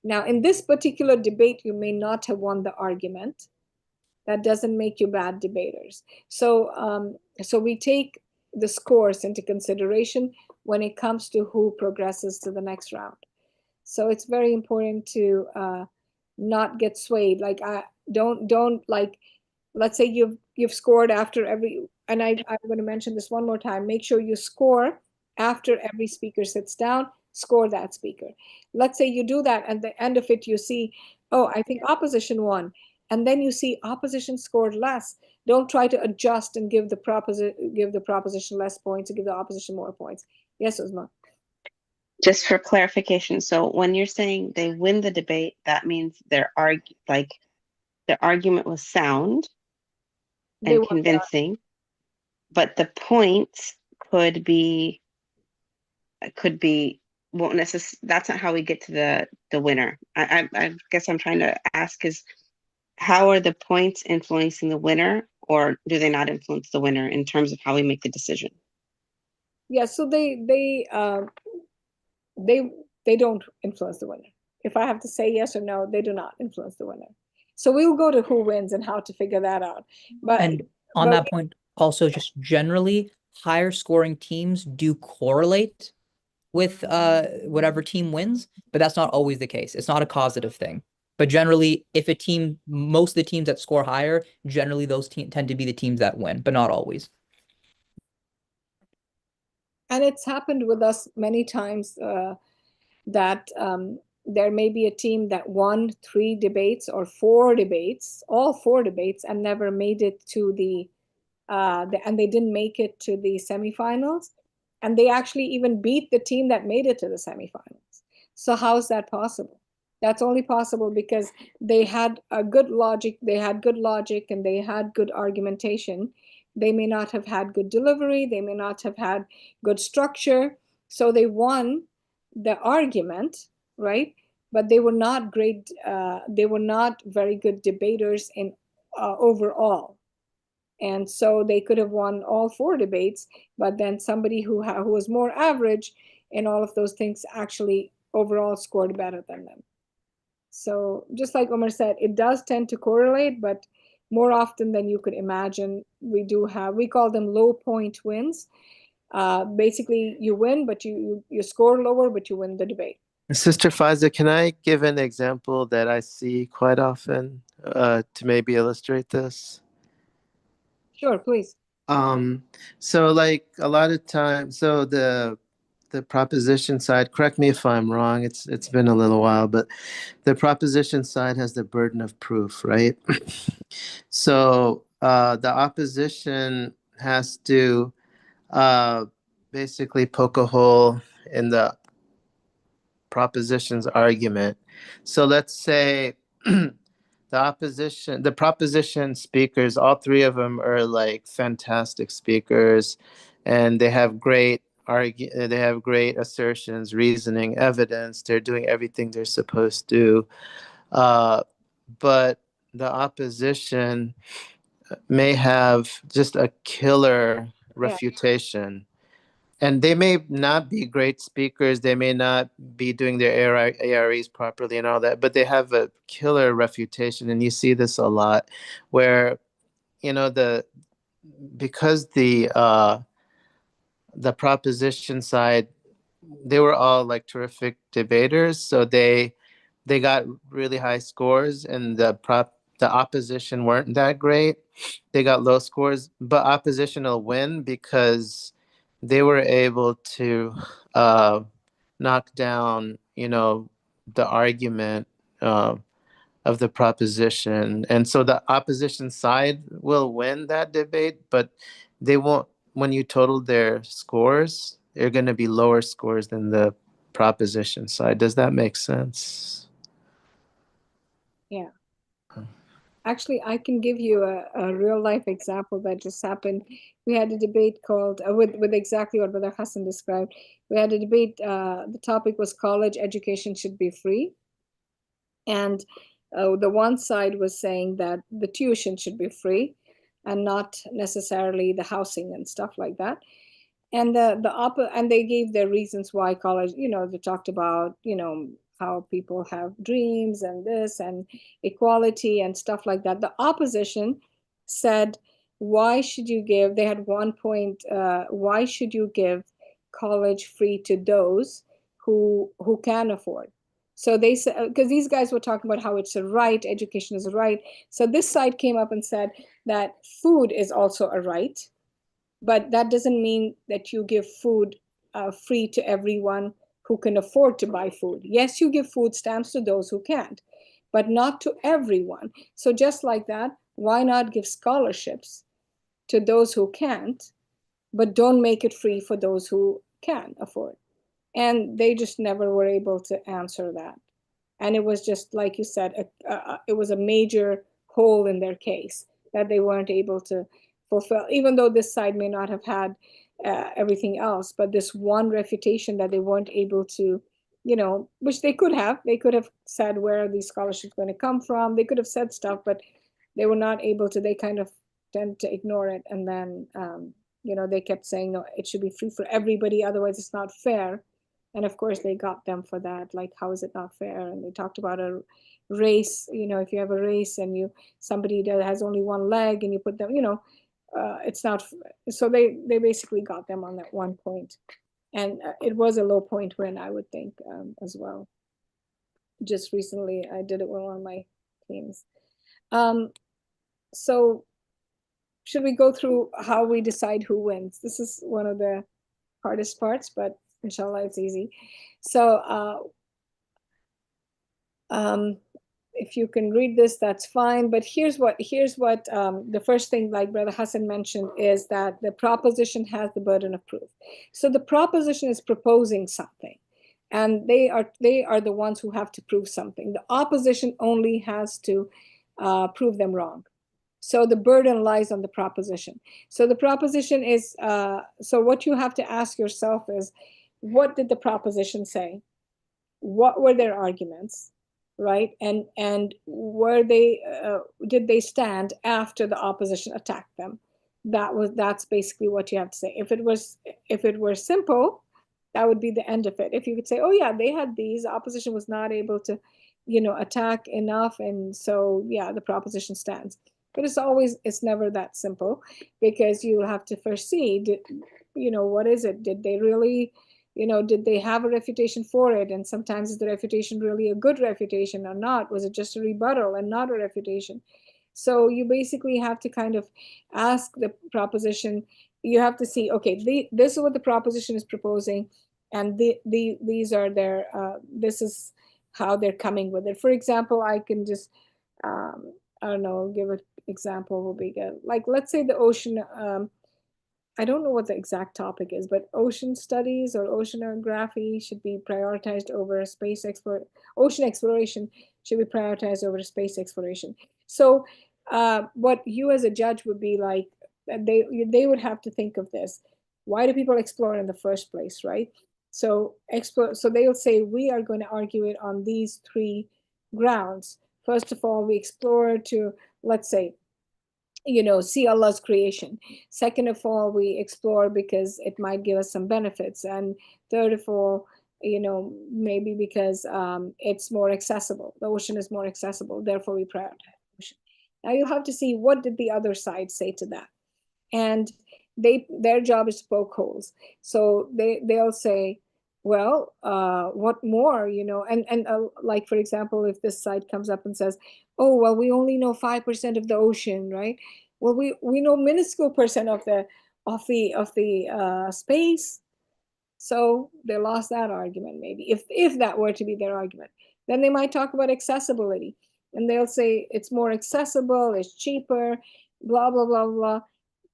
Now, in this particular debate, you may not have won the argument. That doesn't make you bad debaters. So, so we take the scores into consideration when it comes to who progresses to the next round. So it's very important to not get swayed. Like don't like, let's say you've scored after every, and I'm going to mention this one more time. Make sure you score after every speaker sits down. Score that speaker. Let's say you do that, and at the end of it, you see, oh, I think opposition won. And then you see opposition scored less. Don't try to adjust and give the proposition less points and give the opposition more points. Yes, Uzma.
Just for clarification, so when you're saying they win the debate, that means their argument was sound and convincing, but the points could be won't necessarily. That's not how we get to the winner. I guess I'm trying to ask is, how are the points influencing the winner, or do they not influence the winner in terms of how we make the decision?
Yeah, so they don't influence the winner. If I have to say yes or no, they do not influence the winner. So we'll go to who wins and how to figure that out.
And on that point, also just generally, higher scoring teams do correlate with whatever team wins, but that's not always the case. It's not a causative thing. But generally, if a team, most of the teams that score higher, generally those tend to be the teams that win, but not always.
And it's happened with us many times that there may be a team that won 3 debates or 4 debates, all 4 debates, and never made it to and they didn't make it to the semifinals. And they actually even beat the team that made it to the semifinals. So how is that possible? That's only possible because they had a good logic, and they had good argumentation. They may not have had good delivery, they may not have had good structure. So they won the argument, right? But they were not great, they were not very good debaters in overall. And so they could have won all 4 debates, but then somebody who was more average in all of those things actually overall scored better than them. So just like Omar said, it does tend to correlate, but more often than you could imagine, we call them low point wins. Basically, you win, but you score lower, but you win the debate.
Sister Faiza, can I give an example that I see quite often to maybe illustrate this?
Sure, please.
So like a lot of times, so the proposition side, correct me if I'm wrong, it's been a little while, but the proposition side has the burden of proof, right? So the opposition has to basically poke a hole in the proposition's argument. So let's say the proposition speakers, all 3 of them are like fantastic speakers, and they have great assertions, reasoning, evidence. They're doing everything they're supposed to. But the opposition may have just a killer refutation. And they may not be great speakers. They may not be doing their AREs properly and all that, but they have a killer refutation. And you see this a lot where, because the proposition side, they were all like terrific debaters. So they got really high scores, and the opposition weren't that great. They got low scores, but opposition will win because they were able to knock down, the argument of the proposition. And so the opposition side will win that debate, but they won't, when you total their scores, they're going to be lower scores than the proposition side. Does that make sense?
Yeah. Actually, I can give you a real life example that just happened. We had a debate called with exactly what Brother Hassan described. We had a debate. The topic was college education should be free, and the one side was saying that the tuition should be free, and not necessarily the housing and stuff like that. And and they gave their reasons why college. They talked about how people have dreams and this and equality and stuff like that. The opposition said, why should you give, they had one point, why should you give college free to those who can afford? So they said, because these guys were talking about how it's a right, education is a right. So this side came up and said that food is also a right, but that doesn't mean that you give food free to everyone who can afford to buy food. Yes, you give food stamps to those who can't, but not to everyone. So just like that, why not give scholarships to those who can't, but don't make it free for those who can afford? And they just never were able to answer that. And it was just, like you said, it was a major hole in their case that they weren't able to fulfill, even though this side may not have had everything else, but this one refutation that they weren't able to, which they could have said, where are these scholarships going to come from? They could have said stuff, but they were not able to. They kind of tend to ignore it. And then, they kept saying, no, it should be free for everybody, otherwise it's not fair. And of course they got them for that. Like, how is it not fair? And they talked about a race, if you have a race and somebody that has only one leg and you put them, it's not. So they basically got them on that one point. And it was a low point win, I would think, as well. Just recently, I did it with one of my teams. So should we go through how we decide who wins? This is one of the hardest parts, but inshallah it's easy. So if you can read this, that's fine. But here's what the first thing, like Brother Hassan mentioned, is that the proposition has the burden of proof. So the proposition is proposing something, and they are the ones who have to prove something. The opposition only has to prove them wrong. So the burden lies on the proposition. So the proposition is, so what you have to ask yourself is, what did the proposition say? What were their arguments, right? And were they did they stand after the opposition attacked them? That's basically what you have to say. If it were simple, that would be the end of it. If you could say, oh yeah, they had these, opposition was not able to, attack enough, and so yeah, the proposition stands. But it's never that simple, because you have to first see, what is it? Did they really, did they have a refutation for it? And sometimes is the refutation really a good refutation or not? Was it just a rebuttal and not a refutation? So you basically have to kind of ask the proposition. You have to see, okay, this is what the proposition is proposing, and these are their, this is how they're coming with it. For example, I can just, I don't know, give an example will be good. Like, let's say the ocean, I don't know what the exact topic is, but ocean studies or oceanography should be prioritized over space exploration. Ocean exploration should be prioritized over space exploration. So what you as a judge would be like, they would have to think of this. Why do people explore in the first place, right? So they'll say, we are going to argue it on these 3 grounds. First of all, we explore to, let's say, see Allah's creation. Second of all, we explore because it might give us some benefits. And third of all, maybe because it's more accessible. The ocean is more accessible, therefore we prioritize the ocean. Now you have to see, what did the other side say to that? And their job is to poke holes. So they'll say, well, what more, and like, for example, if this side comes up and says, oh, well, we only know 5% of the ocean, right? Well, we know minuscule percent of the space. So they lost that argument, maybe, if that were to be their argument. Then they might talk about accessibility, and they'll say it's more accessible, it's cheaper, blah blah blah blah.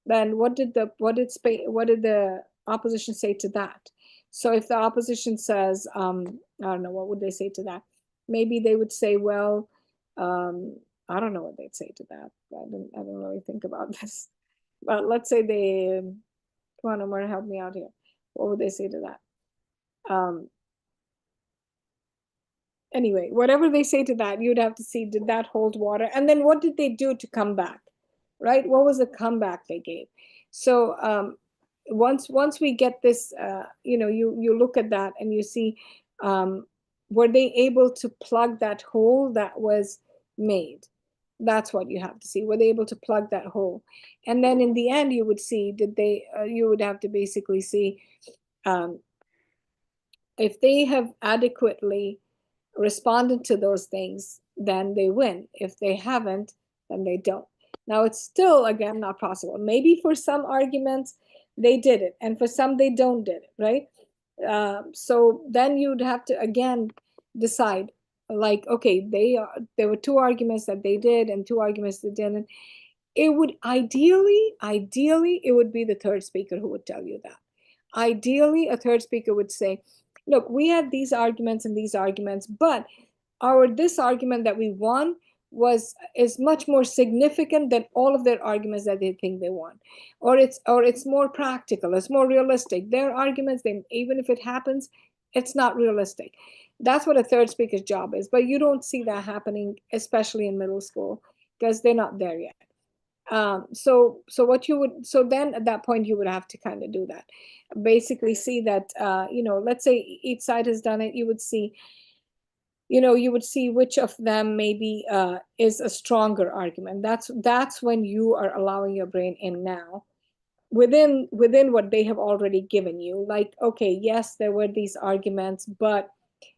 Then what did the opposition say to that? So if the opposition says, I don't know, what would they say to that? Maybe they would say, well, I don't know what they'd say to that. I don't really think about this. But let's say they, come on, Omar, help me out here. What would they say to that? Anyway, whatever they say to that, you'd have to see, did that hold water? And then what did they do to come back, right? What was the comeback they gave? So once we get this, you look at that and you see, were they able to plug that hole that was made? That's what you have to see. Were they able to plug that hole? And then in the end, you would see, did they, you would have to basically see if they have adequately responded to those things, then they win. If they haven't, then they don't. Now, it's still, again, not possible. Maybe for some arguments, they did it, and for some, they don't did it, right? So then you'd have to, again, decide, like, okay, there were 2 arguments that they did and 2 arguments they didn't. It would ideally, it would be the third speaker who would tell you that. Ideally, a third speaker would say, look, we had these arguments and these arguments, but this argument that we won is much more significant than all of their arguments that they think they won, or it's more practical, it's more realistic. Their arguments, then even if it happens, it's not realistic. That's what a third speaker's job is. But you don't see that happening, especially in middle school, because they're not there yet. So then at that point you would have to kind of do that, basically see that, let's say each side has done it. You would see, which of them maybe is a stronger argument. That's when you are allowing your brain in now, within what they have already given you. Like, okay, yes, there were these arguments, but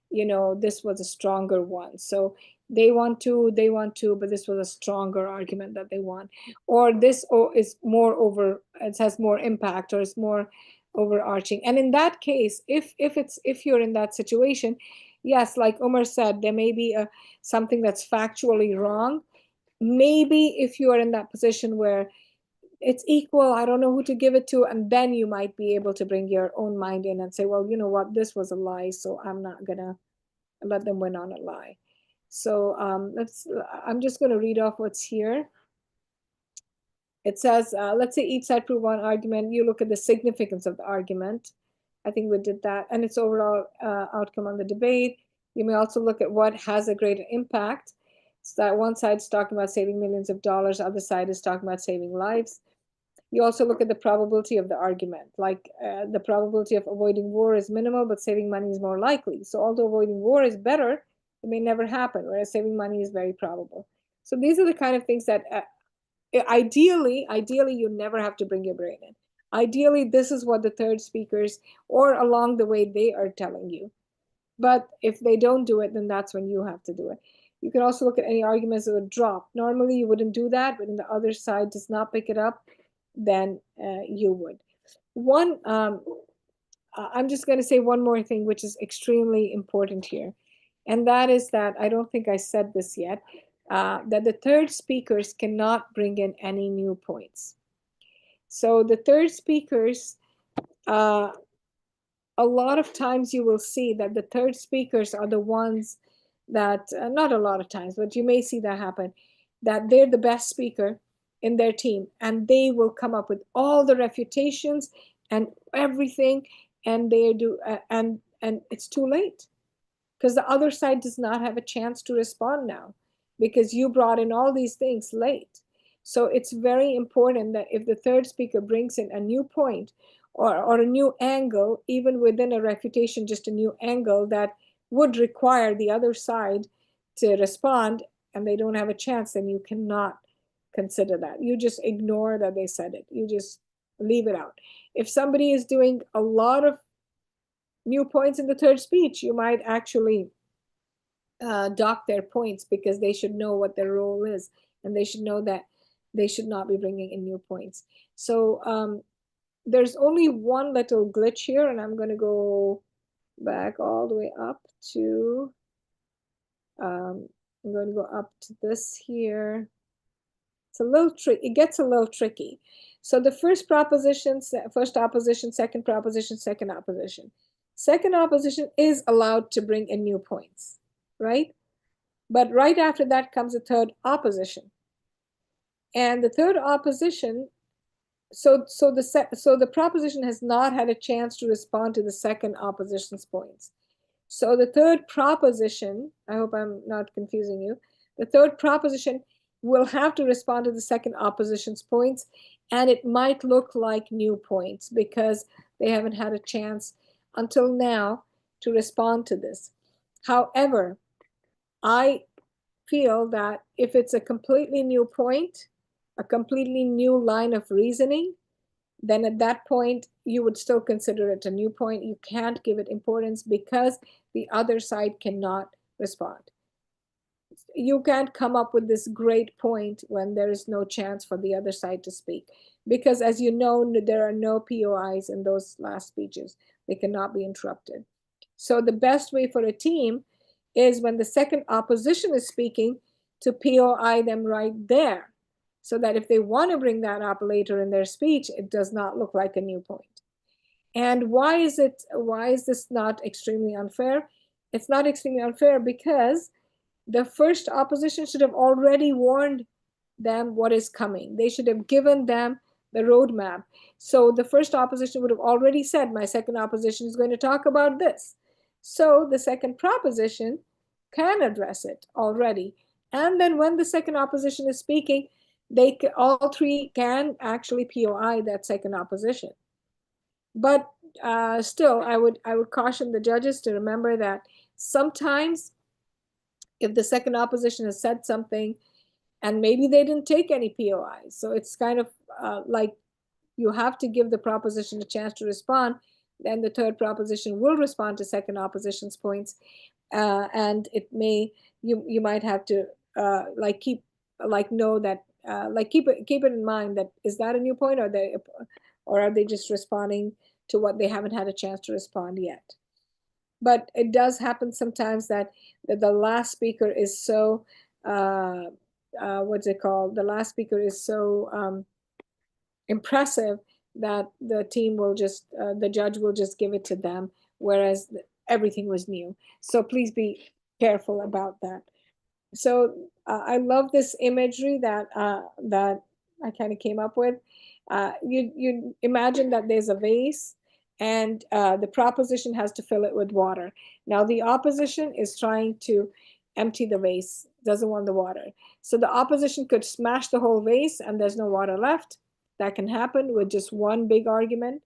this was a stronger one. So they want to, but this was a stronger argument that they want. Or this is more it has more impact, or it's more overarching. And in that case, if you're in that situation, yes, like Omar said, there may be something that's factually wrong. Maybe if you are in that position where it's equal, I don't know who to give it to, and then you might be able to bring your own mind in and say, well, you know what, this was a lie, so I'm not gonna let them win on a lie. So I'm just going to read off what's here. It says, let's say each side prove one argument. You look at the significance of the argument. I think we did that, and its overall outcome on the debate. You may also look at what has a greater impact. So that one side is talking about saving millions of dollars, other side is talking about saving lives. You also look at the probability of the argument, like the probability of avoiding war is minimal, but saving money is more likely. So although avoiding war is better, it may never happen, whereas saving money is very probable. So these are the kind of things that ideally, you never have to bring your brain in. Ideally, this is what the third speakers or along the way they are telling you. But if they don't do it, then that's when you have to do it. You can also look at any arguments that would drop. Normally you wouldn't do that, but when the other side does not pick it up, then you would. I'm just going to say one more thing, which is extremely important here. And that is that, I don't think I said this yet, that the third speakers cannot bring in any new points. So the third speakers, a lot of times you will see that the third speakers are the ones that, not a lot of times, but you may see that happen, that they're the best speaker in their team, and they will come up with all the refutations and everything, and they do, and it's too late, because the other side does not have a chance to respond now, because you brought in all these things late. So it's very important that if the third speaker brings in a new point or a new angle, even within a refutation, just a new angle that would require the other side to respond, and they don't have a chance, then you cannot consider that. You just ignore that they said it. You just leave it out. If somebody is doing a lot of new points in the third speech, you might actually dock their points, because they should know what their role is, and they should know that they should not be bringing in new points. So there's only one little glitch here, and I'm going to go back all the way up to, I'm going to go up to this here. It's a little tricky. It gets a little tricky. So the first proposition, first opposition, second proposition, second opposition. Second opposition is allowed to bring in new points, right? But right after that comes a third opposition. And the third opposition, so the proposition has not had a chance to respond to the second opposition's points. So the third proposition, I hope I'm not confusing you, the third proposition will have to respond to the second opposition's points, and it might look like new points because they haven't had a chance until now to respond to this. However, I feel that if it's a completely new point, a completely new line of reasoning, then at that point, you would still consider it a new point. You can't give it importance because the other side cannot respond. You can't come up with this great point when there is no chance for the other side to speak. Because as you know, there are no POIs in those last speeches. They cannot be interrupted. So the best way for a team is when the second opposition is speaking to POI them right there, so that if they want to bring that up later in their speech, it does not look like a new point. And why is this not extremely unfair? It's not extremely unfair because the first opposition should have already warned them what is coming. They should have given them the roadmap. So the first opposition would have already said, my second opposition is going to talk about this. So the second proposition can address it already. And then when the second opposition is speaking, all three can actually POI that second opposition. But still, I would caution the judges to remember that sometimes if the second opposition has said something and maybe they didn't take any POIs, so it's kind of like you have to give the proposition a chance to respond, then the third proposition will respond to second opposition's points, and it may, you might have to keep it in mind that is that a new point, or are they just responding to what they haven't had a chance to respond yet. But it does happen sometimes that the last speaker is so what's it called? The last speaker is so impressive that the team will just, the judge will just give it to them, whereas everything was new. So please be careful about that. So I love this imagery that I kind of came up with. You imagine that there's a vase, and the proposition has to fill it with water. Now the opposition is trying to empty the vase, doesn't want the water. So the opposition could smash the whole vase and there's no water left. That can happen with just one big argument.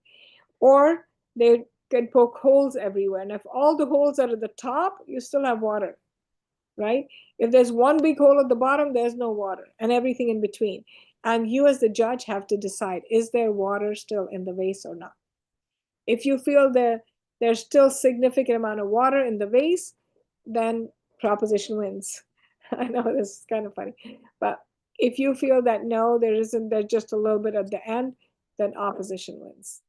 Or they can poke holes everywhere. And if all the holes are at the top, you still have water, right? If there's one big hole at the bottom, there's no water, and everything in between. And you as the judge have to decide, is there water still in the vase or not? If you feel that there's still significant amount of water in the vase, then proposition wins. I know this is kind of funny, but if you feel that no, there isn't, there's just a little bit at the end, then opposition wins.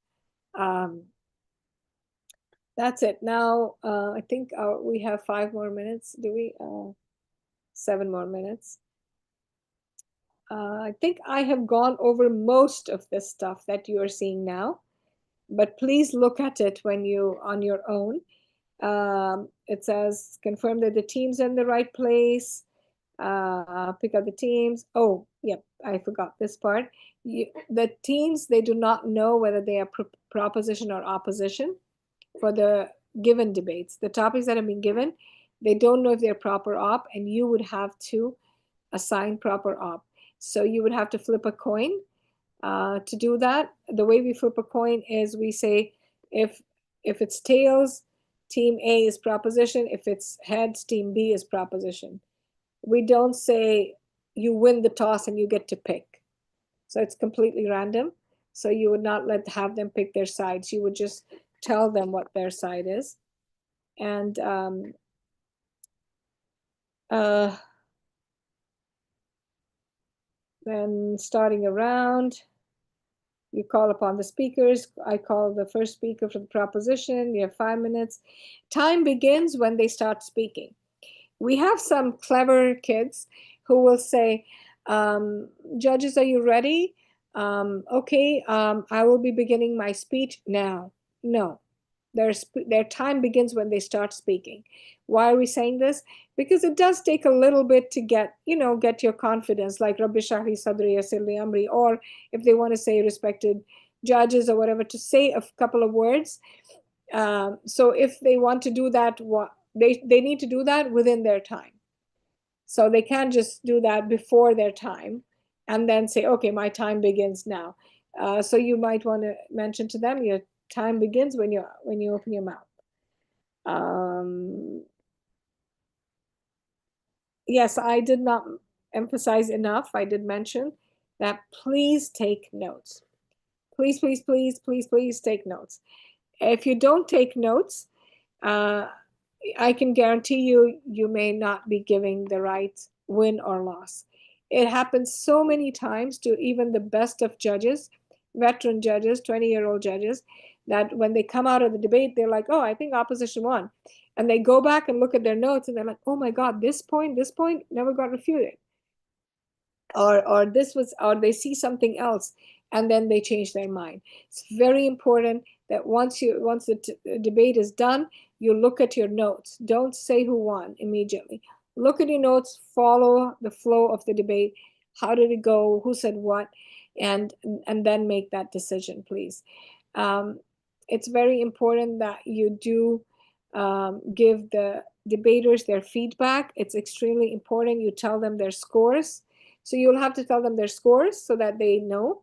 That's it. Now, I think we have 5 more minutes. Do we? 7 more minutes. I think I have gone over most of the stuff that you are seeing now, but please look at it when you on your own. It says confirm that the team's in the right place. Pick out the teams. Oh, yep, I forgot this part. The teams, they do not know whether they are proposition or opposition for the given debates. The topics that have been given, they don't know if they're proper op, and you would have to assign proper op. So you would have to flip a coin to do that. The way we flip a coin is we say if it's tails, team A is proposition. If it's heads, team B is proposition. We don't say you win the toss and you get to pick. So it's completely random. So you would not have them pick their sides. You would just tell them what their side is. And then starting a round, you call upon the speakers. I call the first speaker for the proposition. You have 5 minutes. Time begins when they start speaking. We have some clever kids who will say, judges, are you ready? Okay, I will be beginning my speech now. No, their time begins when they start speaking. Why are we saying this? Because it does take a little bit to get your confidence, like Rabbi Shahri Sadri Yassir Amri, or if they want to say respected judges or whatever, to say a couple of words. So if they want to do that, they need to do that within their time. So they can't just do that before their time and then say, okay, my time begins now. So you might want to mention to them, your time begins when you open your mouth. Yes, I did not emphasize enough. I did mention that please take notes. Please, please, please, please, please take notes. If you don't take notes, I can guarantee you may not be giving the right win or loss. It happens so many times to even the best of judges, veteran judges, 20-year-old judges, that when they come out of the debate, they're like, oh, I think opposition won. And they go back and look at their notes and they're like, oh my God, this point never got refuted. Or they see something else and then they change their mind. It's very important that once the debate is done, you look at your notes. Don't say who won immediately. Look at your notes, follow the flow of the debate. How did it go? Who said what? And then make that decision, please. It's very important that you do give the debaters their feedback. It's extremely important you tell them their scores. So you'll have to tell them their scores so that they know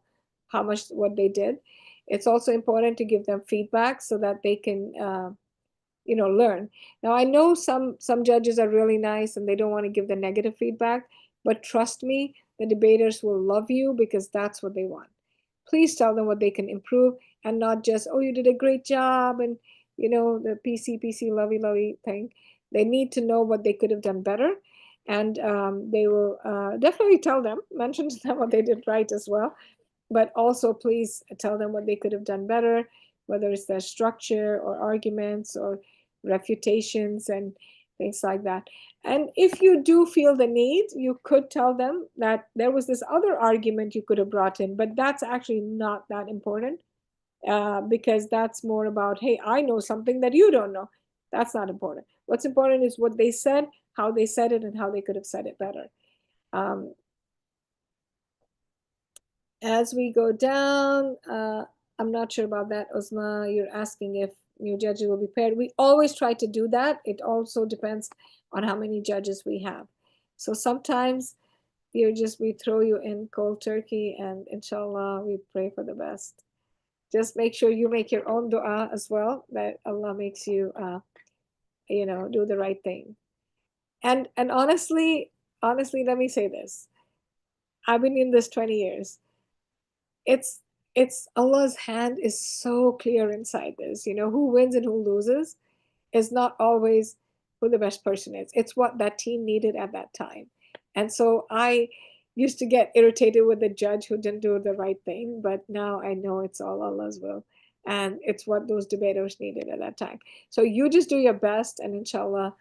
what they did. It's also important to give them feedback so that they can learn. Now I know some judges are really nice and they don't want to give the negative feedback, but trust me, the debaters will love you because that's what they want. Please tell them what they can improve and not just, oh, you did a great job and the PC lovey thing. They need to know what they could have done better, and they will definitely mention to them what they did right as well, but also please tell them what they could have done better, whether it's their structure or arguments or refutations and things like that. And if you do feel the need, you could tell them that there was this other argument you could have brought in, but that's actually not that important because that's more about, hey, I know something that you don't know. That's not important. What's important is what they said, how they said it, and how they could have said it better. As we go down, I'm not sure about that, Uzma. You're asking if new judges will be paired. We always try to do that. It also depends on how many judges we have. So sometimes we throw you in cold turkey, and inshallah, we pray for the best. Just make sure you make your own dua as well, that Allah makes you, do the right thing. And honestly, let me say this. I've been in this 20 years. It's Allah's hand is so clear inside this. Who wins and who loses is not always who the best person is. It's what that team needed at that time. And so I used to get irritated with the judge who didn't do the right thing, but now I know it's all Allah's will. And it's what those debaters needed at that time. So you just do your best, and inshallah,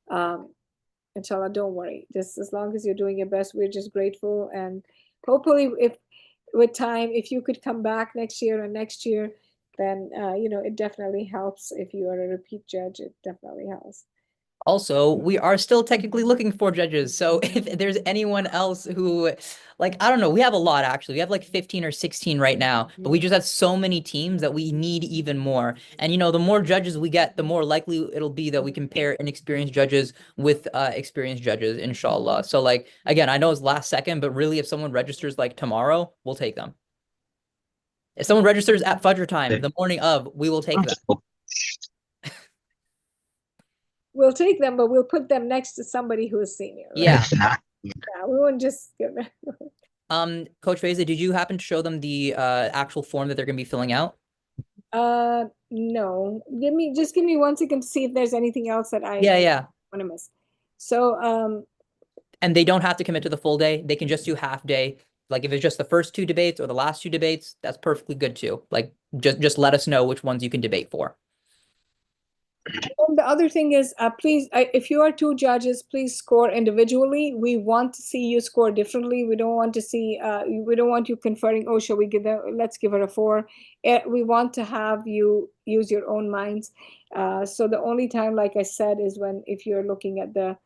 don't worry. Just as long as you're doing your best, we're just grateful. And hopefully, if with time, if you could come back next year and next year, then it definitely helps. If you are a repeat judge, it definitely helps.
Also, we are still technically looking for judges. So if there's anyone else who, like, I don't know, we have a lot actually. We have like 15 or 16 right now, but we just have so many teams that we need even more. And the more judges we get, the more likely it'll be that we can pair inexperienced judges with experienced judges, inshallah. So like, again, I know it's last second, but really if someone registers like tomorrow, we'll take them. If someone registers at Fajr time, the morning of, we will take them.
We'll take them, but we'll put them next to somebody who is senior. Right?
Yeah.
Yeah, we won't just give them.
Coach Faiza, did you happen to show them the actual form that they're gonna be filling out?
No. Give me 1 second to see if there's anything else that I want to miss. So
and they don't have to commit to the full day. They can just do half day. Like if it's just the first 2 debates or the last 2 debates, that's perfectly good too. Like just let us know which ones you can debate for.
the other thing is, please, if you are 2 judges, please score individually. We want to see you score differently. We don't want to see, we don't want you conferring, oh, shall we let's give her a 4. We want to have you use your own minds. So the only time, like I said, is if you're looking at the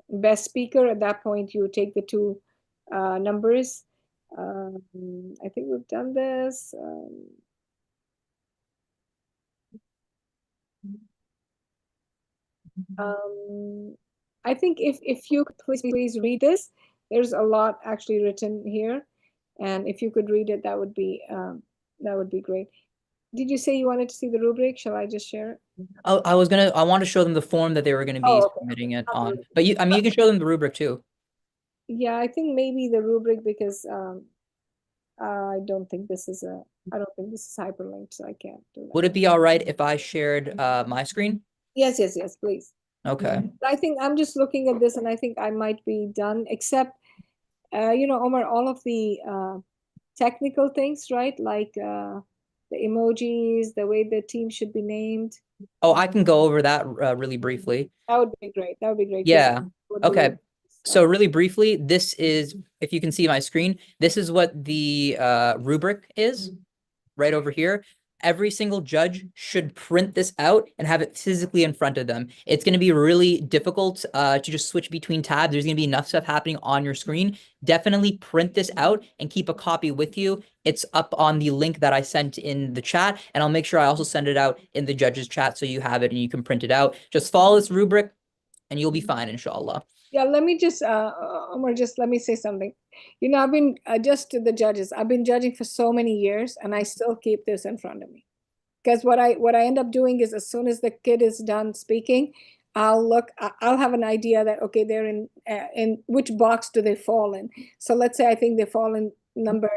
best speaker. At that point, you take the 2 numbers. I think we've done this. I think if you could please read this, there's a lot actually written here, and if you could read it, that would be great. Did you say you wanted to see the rubric? Shall I just share it?
Oh, I want to show them the form that they were going to be submitting it on. But you can show them the rubric too.
Yeah, I think maybe the rubric, because I don't think this is hyperlinked, so I can't do that.
Would it be all right if I shared my screen?
Yes, please.
Okay.
I think I'm just looking at this, and I think I might be done, except, Omar, all of the technical things, right? Like the emojis, the way the team should be named.
Oh, I can go over that really briefly.
That would be great.
Yeah. Okay. So really briefly, this is, if you can see my screen, this is what the rubric is right over here. Every single judge should print this out and have it physically in front of them. It's going to be really difficult to just switch between tabs. There's going to be enough stuff happening on your screen. Definitely print this out and keep a copy with you. It's up on the link that I sent in the chat, and I'll make sure I also send it out in the judges chat so you have it and you can print it out. Just follow this rubric and you'll be fine, inshallah.
Yeah, let me just, Omar, let me say something. I've been, just to the judges, I've been judging for so many years, and I still keep this in front of me. Because what I end up doing is, as soon as the kid is done speaking, I'll have an idea that, okay, they're in which box do they fall in. So let's say I think they fall in number,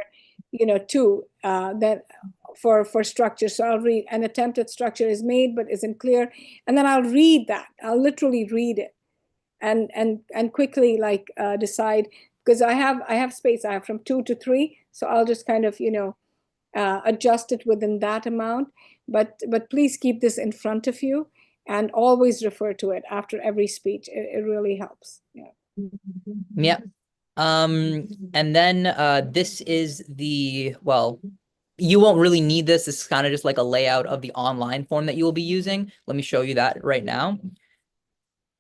2, that for structure. So I'll read, an attempt at structure is made but isn't clear, and then I'll read that. I'll literally read it. And quickly decide, because I have space. I have from 2 to 3, so I'll just kind of adjust it within that amount. But please keep this in front of you and always refer to it after every speech. It really helps.
Yeah. And then this is you won't really need this. This is kind of just like a layout of the online form that you will be using. Let me show you that right now.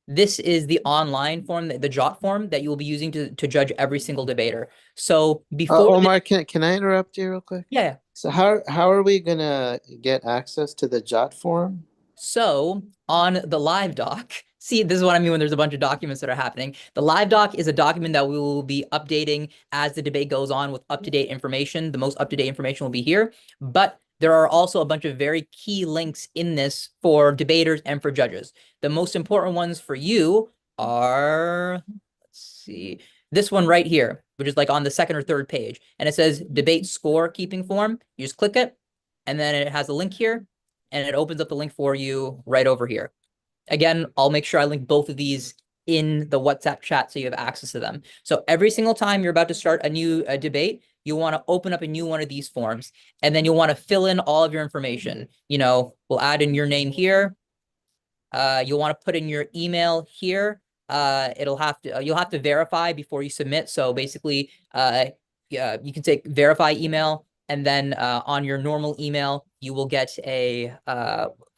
this is the online form, the Jot form that you will be using to judge every single debater. So before
Omar, can I interrupt you real quick?
yeah.
So how are we gonna get access to the Jot form?
So on the live doc, see, this is what I mean when there's a bunch of documents that are happening. The live doc is a document that we will be updating as the debate goes on with up-to-date information. The most up-to-date information will be here, but there are also a bunch of very key links in this for debaters and for judges. The most important ones for you are, let's see, this one right here, which is like on the second or third page, and it says debate score keeping form. You just click it, and then it has a link here, and it opens up the link for you right over here. Again, I'll make sure I link both of these in the WhatsApp chat so you have access to them. So every single time you're about to start a new debate, you want to open up a new one of these forms, and then you'll want to fill in all of your information. You know, we'll add in your name here. You'll want to put in your email here. You'll have to verify before you submit. So basically, you can take verify email, and then on your normal email, you will get a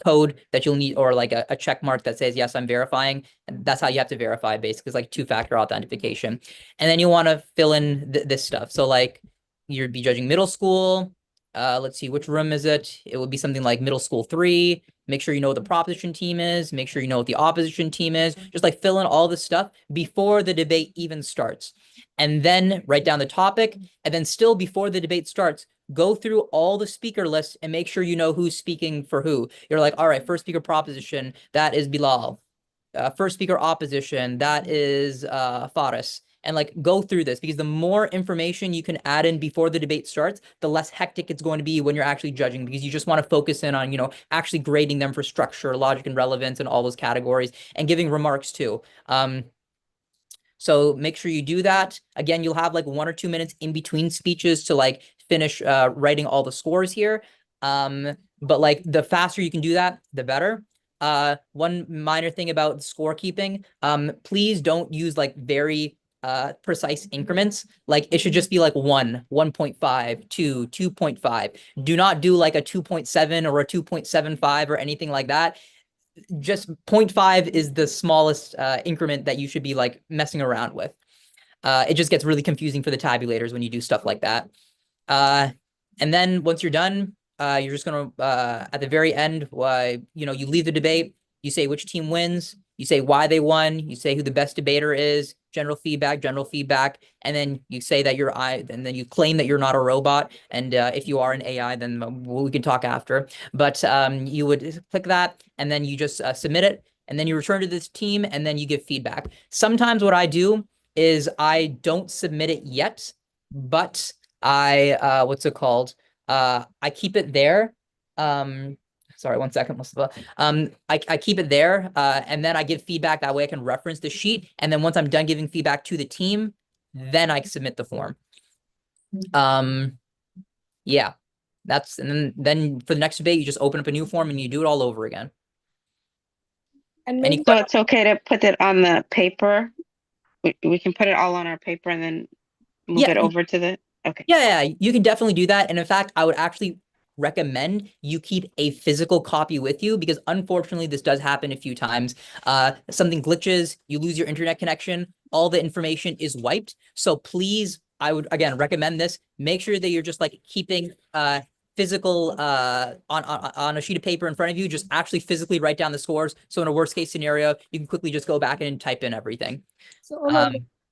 code that you'll need, or like a check mark that says, yes, I'm verifying. And that's how you have to verify, basically. It's like two-factor authentication. And then you want to fill in this stuff. So like you'd be judging middle school. Let's see, which room is it? It would be something like middle school 3. Make sure you know what the proposition team is. Make sure you know what the opposition team is. Just like fill in all this stuff before the debate even starts. And then write down the topic. And then still before the debate starts, go through all the speaker lists and make sure you know who's speaking for who. You're like, all right, first speaker proposition, that is Bilal. First speaker opposition, that is Faris. And like go through this, because the more information you can add in before the debate starts, the less hectic it's going to be when you're actually judging, because you just want to focus in on, you know, actually grading them for structure, logic, and relevance, and all those categories, and giving remarks too. So make sure you do that. Again, you'll have like 1 or 2 minutes in between speeches to like finish writing all the scores here. But like the faster you can do that, the better. One minor thing about scorekeeping, please don't use like very precise increments. Like it should just be like 1, 1.5, 2, 2.5. Do not do like a 2.7 or a 2.75 or anything like that. Just 0.5 is the smallest increment that you should be like messing around with. It just gets really confusing for the tabulators when you do stuff like that. And then once you're done, you're just gonna at the very end, you know, you leave the debate, you say which team wins, you say why they won, you say who the best debater is, general feedback, and then you say that and then you claim that you're not a robot, and if you are an AI, then we can talk after. But you would click that, and then you just submit it, and then you return to this team, and then you give feedback. Sometimes what I do is I don't submit it yet, but I what's it called? I keep it there. Sorry, 1 second, Mustafa. I keep it there, and then I give feedback. That way I can reference the sheet. And then once I'm done giving feedback to the team, then I submit the form. Yeah, and then for the next debate, you just open up a new form and you do it all over again.
And
Any
maybe,
So it's okay to put it on the paper. We can put it all on our paper and then move
Yeah.
it over to the, okay.
Yeah, you can definitely do that. And in fact, I would actually recommend you keep a physical copy with you, because unfortunately this does happen a few times. Something glitches, you lose your internet connection, all the information is wiped. So please, I would again recommend this. Make sure that you're just like keeping physical on a sheet of paper in front of you. Just actually physically write down the scores. So in a worst case scenario, you can quickly just go back and type in everything.
so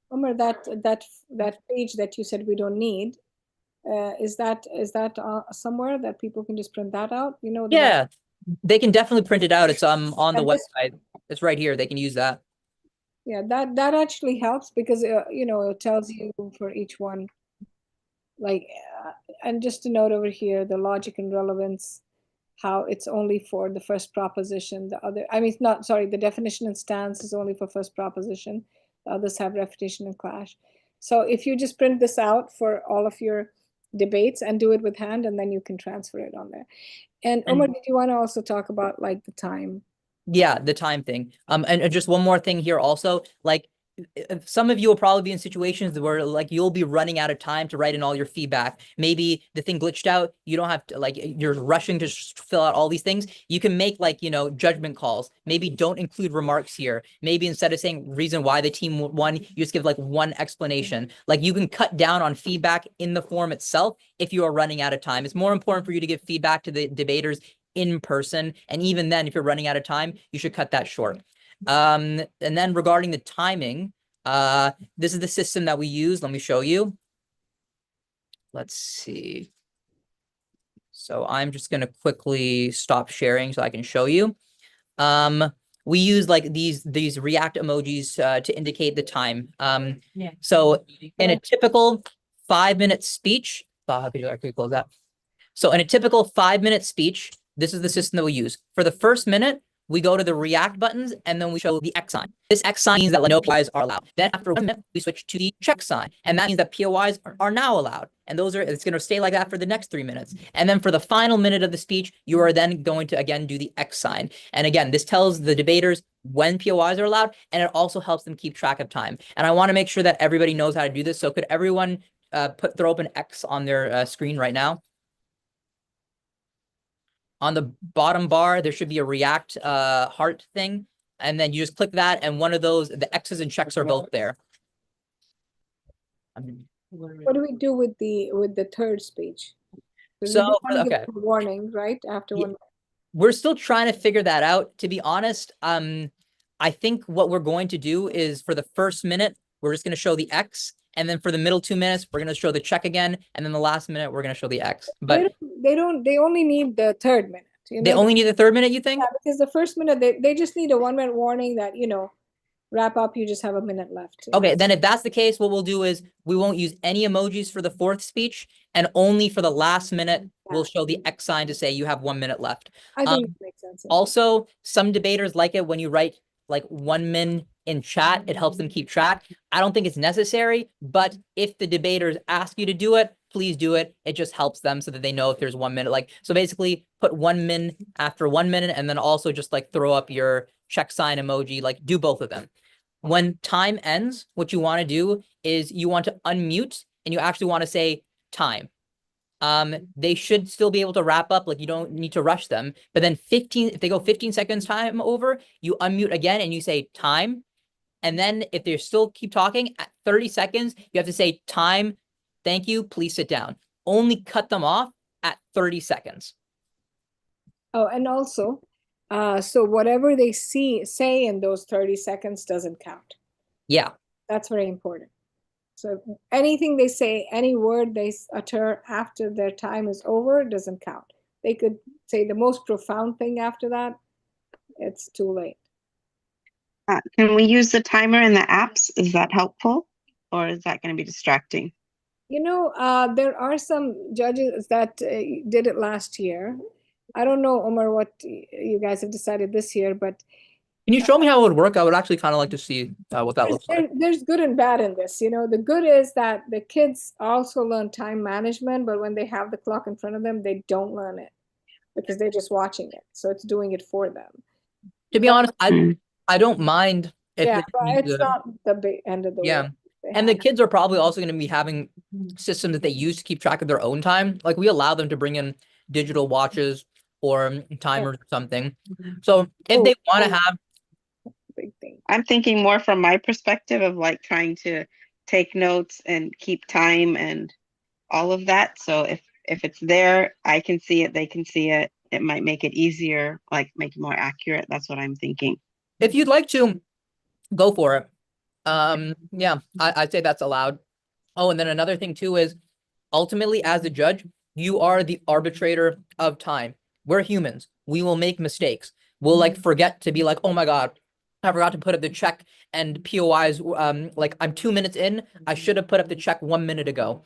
Omar, that page that you said we don't need, is that somewhere that people can just print that out? You know,
Yeah, they can definitely print it out. It's on the
And this-
website. It's right here. They can use that.
yeah, that actually helps, because you know, it tells you for each one, like, and just a note over here, the logic and relevance, how it's only for the first proposition. The other, I mean, not, sorry, the definition and stance is only for first proposition. The others have refutation and clash. So if you just print this out for all of your debates and do it with hand, and then you can transfer it on there. And Omar, did you want to also talk about like the time?
Yeah, the time thing. And just one more thing here also, like some of you will probably be in situations where like you'll be running out of time to write in all your feedback. Maybe the thing glitched out. You don't have to like you're rushing to fill out all these things. You can make like, you know, judgment calls. Maybe don't include remarks here. Maybe instead of saying reason why the team won, you just give like one explanation. Like you can cut down on feedback in the form itself if you are running out of time. It's more important for you to give feedback to the debaters in person. And even then, if you're running out of time, you should cut that short. And then regarding the timing, this is the system that we use. Let me show you. Let's see. So I'm just going to quickly stop sharing so I can show you. We use like these react emojis to indicate the time. So in a typical 5-minute speech, could you actually close that? So in a typical 5-minute speech, this is the system that we use. For the first minute, we go to the react buttons and then we show the X sign. This X sign means that like, no POIs are allowed. Then after 1 minute, we switch to the check sign. And that means that POIs are now allowed. And it's going to stay like that for the next 3 minutes. And then for the final minute of the speech, you are then going to again do the X sign. And again, this tells the debaters when POIs are allowed, and it also helps them keep track of time. And I want to make sure that everybody knows how to do this. So could everyone throw up an X on their screen right now? On the bottom bar, there should be a react heart thing. And then you just click that. And one of those, the X's and checks are both there.
What do we do with the third speech?
So, okay.
Warning, right? After one.
We're still trying to figure that out. To be honest, I think what we're going to do is for the first minute, we're just going to show the X. And then for the middle 2 minutes, we're going to show the check again. And then the last minute, we're going to show the X. But
they only need the third minute. You know?
They only need the third minute, you think?
Yeah, because the first minute, they just need a 1-minute warning that, you know, wrap up, you just have a minute left.
Okay, then if that's the case, what we'll do is we won't use any emojis for the fourth speech, and only for the last minute, we'll show the X sign to say you have 1 minute left.
I think that makes sense.
Also, some debaters like it when you write like 1 min in chat, it helps them keep track. I don't think it's necessary, but if the debaters ask you to do it, please do it. It just helps them so that they know if there's 1 minute. Like, so basically put 1 min after 1 minute, and then also just like throw up your check sign emoji, like do both of them. When time ends, what you want to do is you want to unmute and you actually want to say time. They should still be able to wrap up, like you don't need to rush them. But then if they go 15 seconds time over, you unmute again and you say time. And then if they still keep talking at 30 seconds, you have to say time, thank you, please sit down. Only cut them off at 30 seconds.
Oh, and also, so whatever they say in those 30 seconds doesn't count.
Yeah.
That's very important. So anything they say, any word they utter after their time is over doesn't count. They could say the most profound thing after that. It's too late.
Can we use the timer in the apps? Is that helpful? Or is that going to be distracting?
You know, there are some judges that did it last year. I don't know, Omar, what you guys have decided this year, but
can you show me how it would work? I would actually kind of like to see what that looks like.
There's good and bad in this. You know, the good is that the kids also learn time management, but when they have the clock in front of them, they don't learn it because they're just watching it. So it's doing it for them.
To be honest, I don't mind.
Yeah, but it's not the big end of the world.
And the kids are probably also going to be having systems that they use to keep track of their own time. Like we allow them to bring in digital watches or timers or something. So if they want to have
big thing.
I'm thinking more from my perspective of like trying to take notes and keep time and all of that. So if it's there, I can see it, they can see it. It might make it easier, like make it more accurate. That's what I'm thinking.
If you'd like to, go for it. Yeah, I'd say that's allowed. Oh, and then another thing too is ultimately as a judge, you are the arbitrator of time. We're humans. We will make mistakes. We'll like forget to be like, oh my God, I forgot to put up the check and POIs. Like I'm 2 minutes in, I should have put up the check 1 minute ago.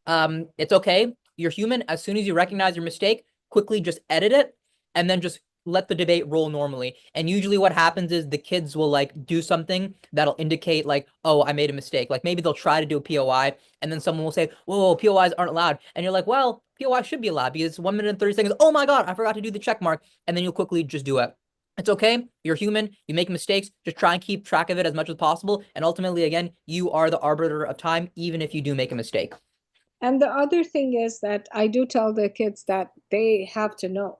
It's okay. You're human. As soon as you recognize your mistake, quickly just edit it and then just let the debate roll normally. And usually what happens is the kids will like do something that'll indicate like, oh, I made a mistake. Like maybe they'll try to do a POI and then someone will say, whoa, POIs aren't allowed. And you're like, well, POI should be allowed because it's 1 minute and 30 seconds. Oh my God, I forgot to do the check mark. And then you'll quickly just do it. It's okay. You're human. You make mistakes. Just try and keep track of it as much as possible. And ultimately, again, you are the arbiter of time, even if you do make a mistake.
And the other thing is that I do tell the kids that they have to know,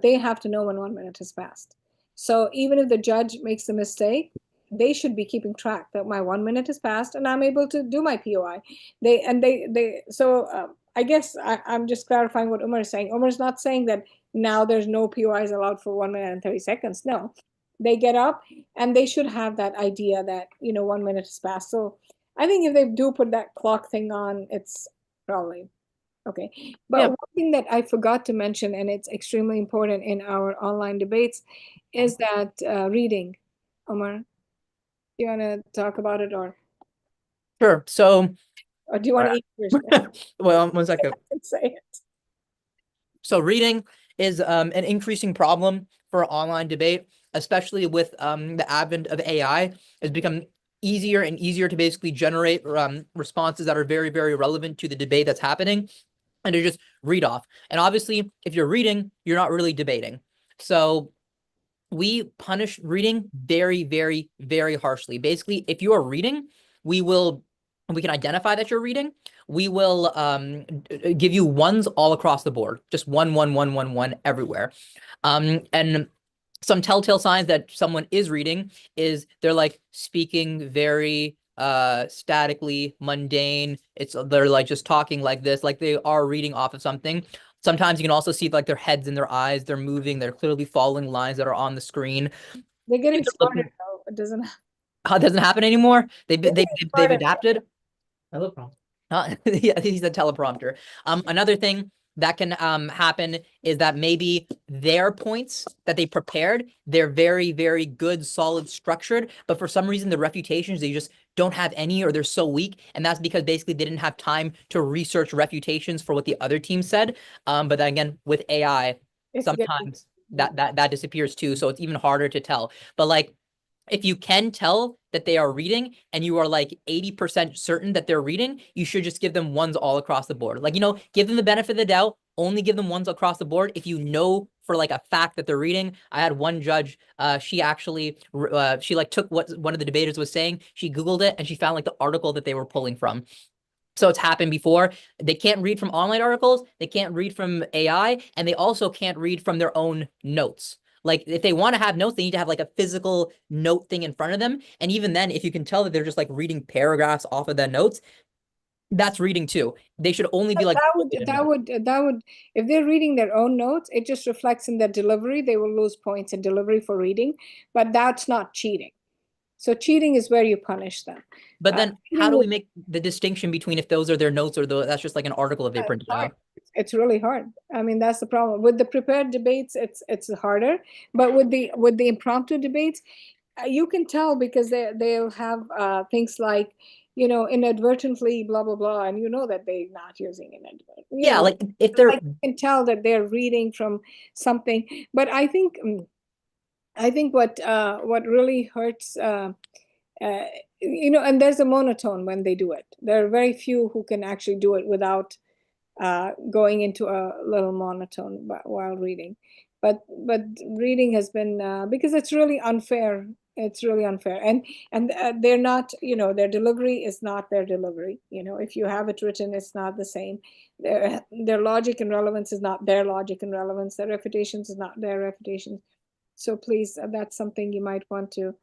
they have to know when 1 minute has passed. So even if the judge makes a mistake, they should be keeping track that my 1 minute has passed and I'm able to do my POI. I guess I'm just clarifying what Umar is saying. Umar is not saying that now there's no POIs allowed for 1 minute and 30 seconds. No, they get up and they should have that idea that, 1 minute has passed. So I think if they do put that clock thing on, it's probably okay. But
Yeah.
one thing that I forgot to mention, and it's extremely important in our online debates, is that reading. Omar, you want to talk about it, or
Sure. So,
do you want to eat first?
well, 1 second.
Say it.
So reading is an increasing problem for online debate, especially with the advent of AI. It's become easier and easier to basically generate responses that are very, very relevant to the debate that's happening, and to just read off. And obviously, if you're reading, you're not really debating. So we punish reading very, very, very harshly. Basically, if you are reading, we can identify that you're reading. We will give you ones all across the board, just 1, 1, 1, 1, 1 everywhere. And some telltale signs that someone is reading is they're like speaking very statically, mundane. They're like just talking like this, like they are reading off of something. Sometimes you can also see like their heads in their eyes, they're moving, they're clearly following lines that are on the screen.
They're getting smarter though. It doesn't.
It doesn't happen anymore. They've
Smarter.
adapted. Yeah, he's a teleprompter. Another thing that can happen is that maybe their points that they prepared, they're very, very good, solid, structured, but for some reason the refutations, they just don't have any, or they're so weak, and that's because basically they didn't have time to research refutations for what the other team said. But then again, with AI, sometimes that disappears too, so it's even harder to tell. But like, if you can tell that they are reading and you are like 80% certain that they're reading, you should just give them ones all across the board. Like, give them the benefit of the doubt, only give them ones across the board if you know for like a fact that they're reading. I had one judge, she actually, she like took what one of the debaters was saying, she Googled it, and she found like the article that they were pulling from. So it's happened before. They can't read from online articles, they can't read from AI, and they also can't read from their own notes. Like, if they want to have notes, they need to have like a physical note thing in front of them. And even then, if you can tell that they're just like reading paragraphs off of the notes, that's reading too. They should only be like
that would if they're reading their own notes, it just reflects in their delivery. They will lose points in delivery for reading, but that's not cheating. So cheating is where you punish them.
But then how do we make the distinction between if those are their notes or that's just like an article that they printed out?
It's really hard. I mean, that's the problem. With the prepared debates, it's harder. But with the impromptu debates, you can tell because they'll have things like, inadvertently blah blah blah, and that they're not using inadvertent.
Yeah, like if they're
like, you can tell that they're reading from something. But I think what really hurts, and there's a monotone when they do it. There are very few who can actually do it without going into a little monotone while reading. But reading has been because it's really unfair. It's really unfair, and they're not. Their delivery is not their delivery. If you have it written, it's not the same. Their logic and relevance is not their logic and relevance. Their refutations is not their refutations. So please, that's something you might want to.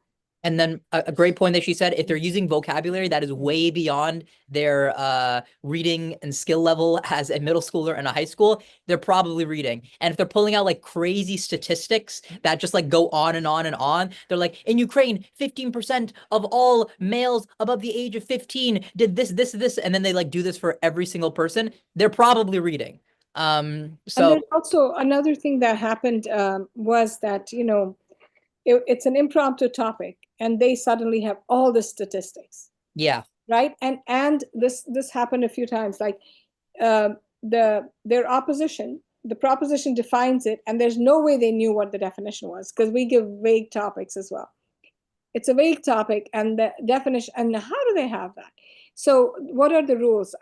And then a great point that she said, if they're using vocabulary that is way beyond their reading and skill level as a middle schooler and a high school, they're probably reading. And if they're pulling out like crazy statistics that just like go on and on and on, they're like, in Ukraine, 15% of all males above the age of 15 did this, this, this, and then they like do this for every single person, they're probably reading. So
and there's also another thing that happened was that, it's an impromptu topic and they suddenly have all the statistics.
Yeah.
Right. And this happened a few times, like their opposition, the proposition defines it, and there's no way they knew what the definition was, because we give vague topics as well. It's a vague topic, and the definition, and how do they have that? So what are the rules?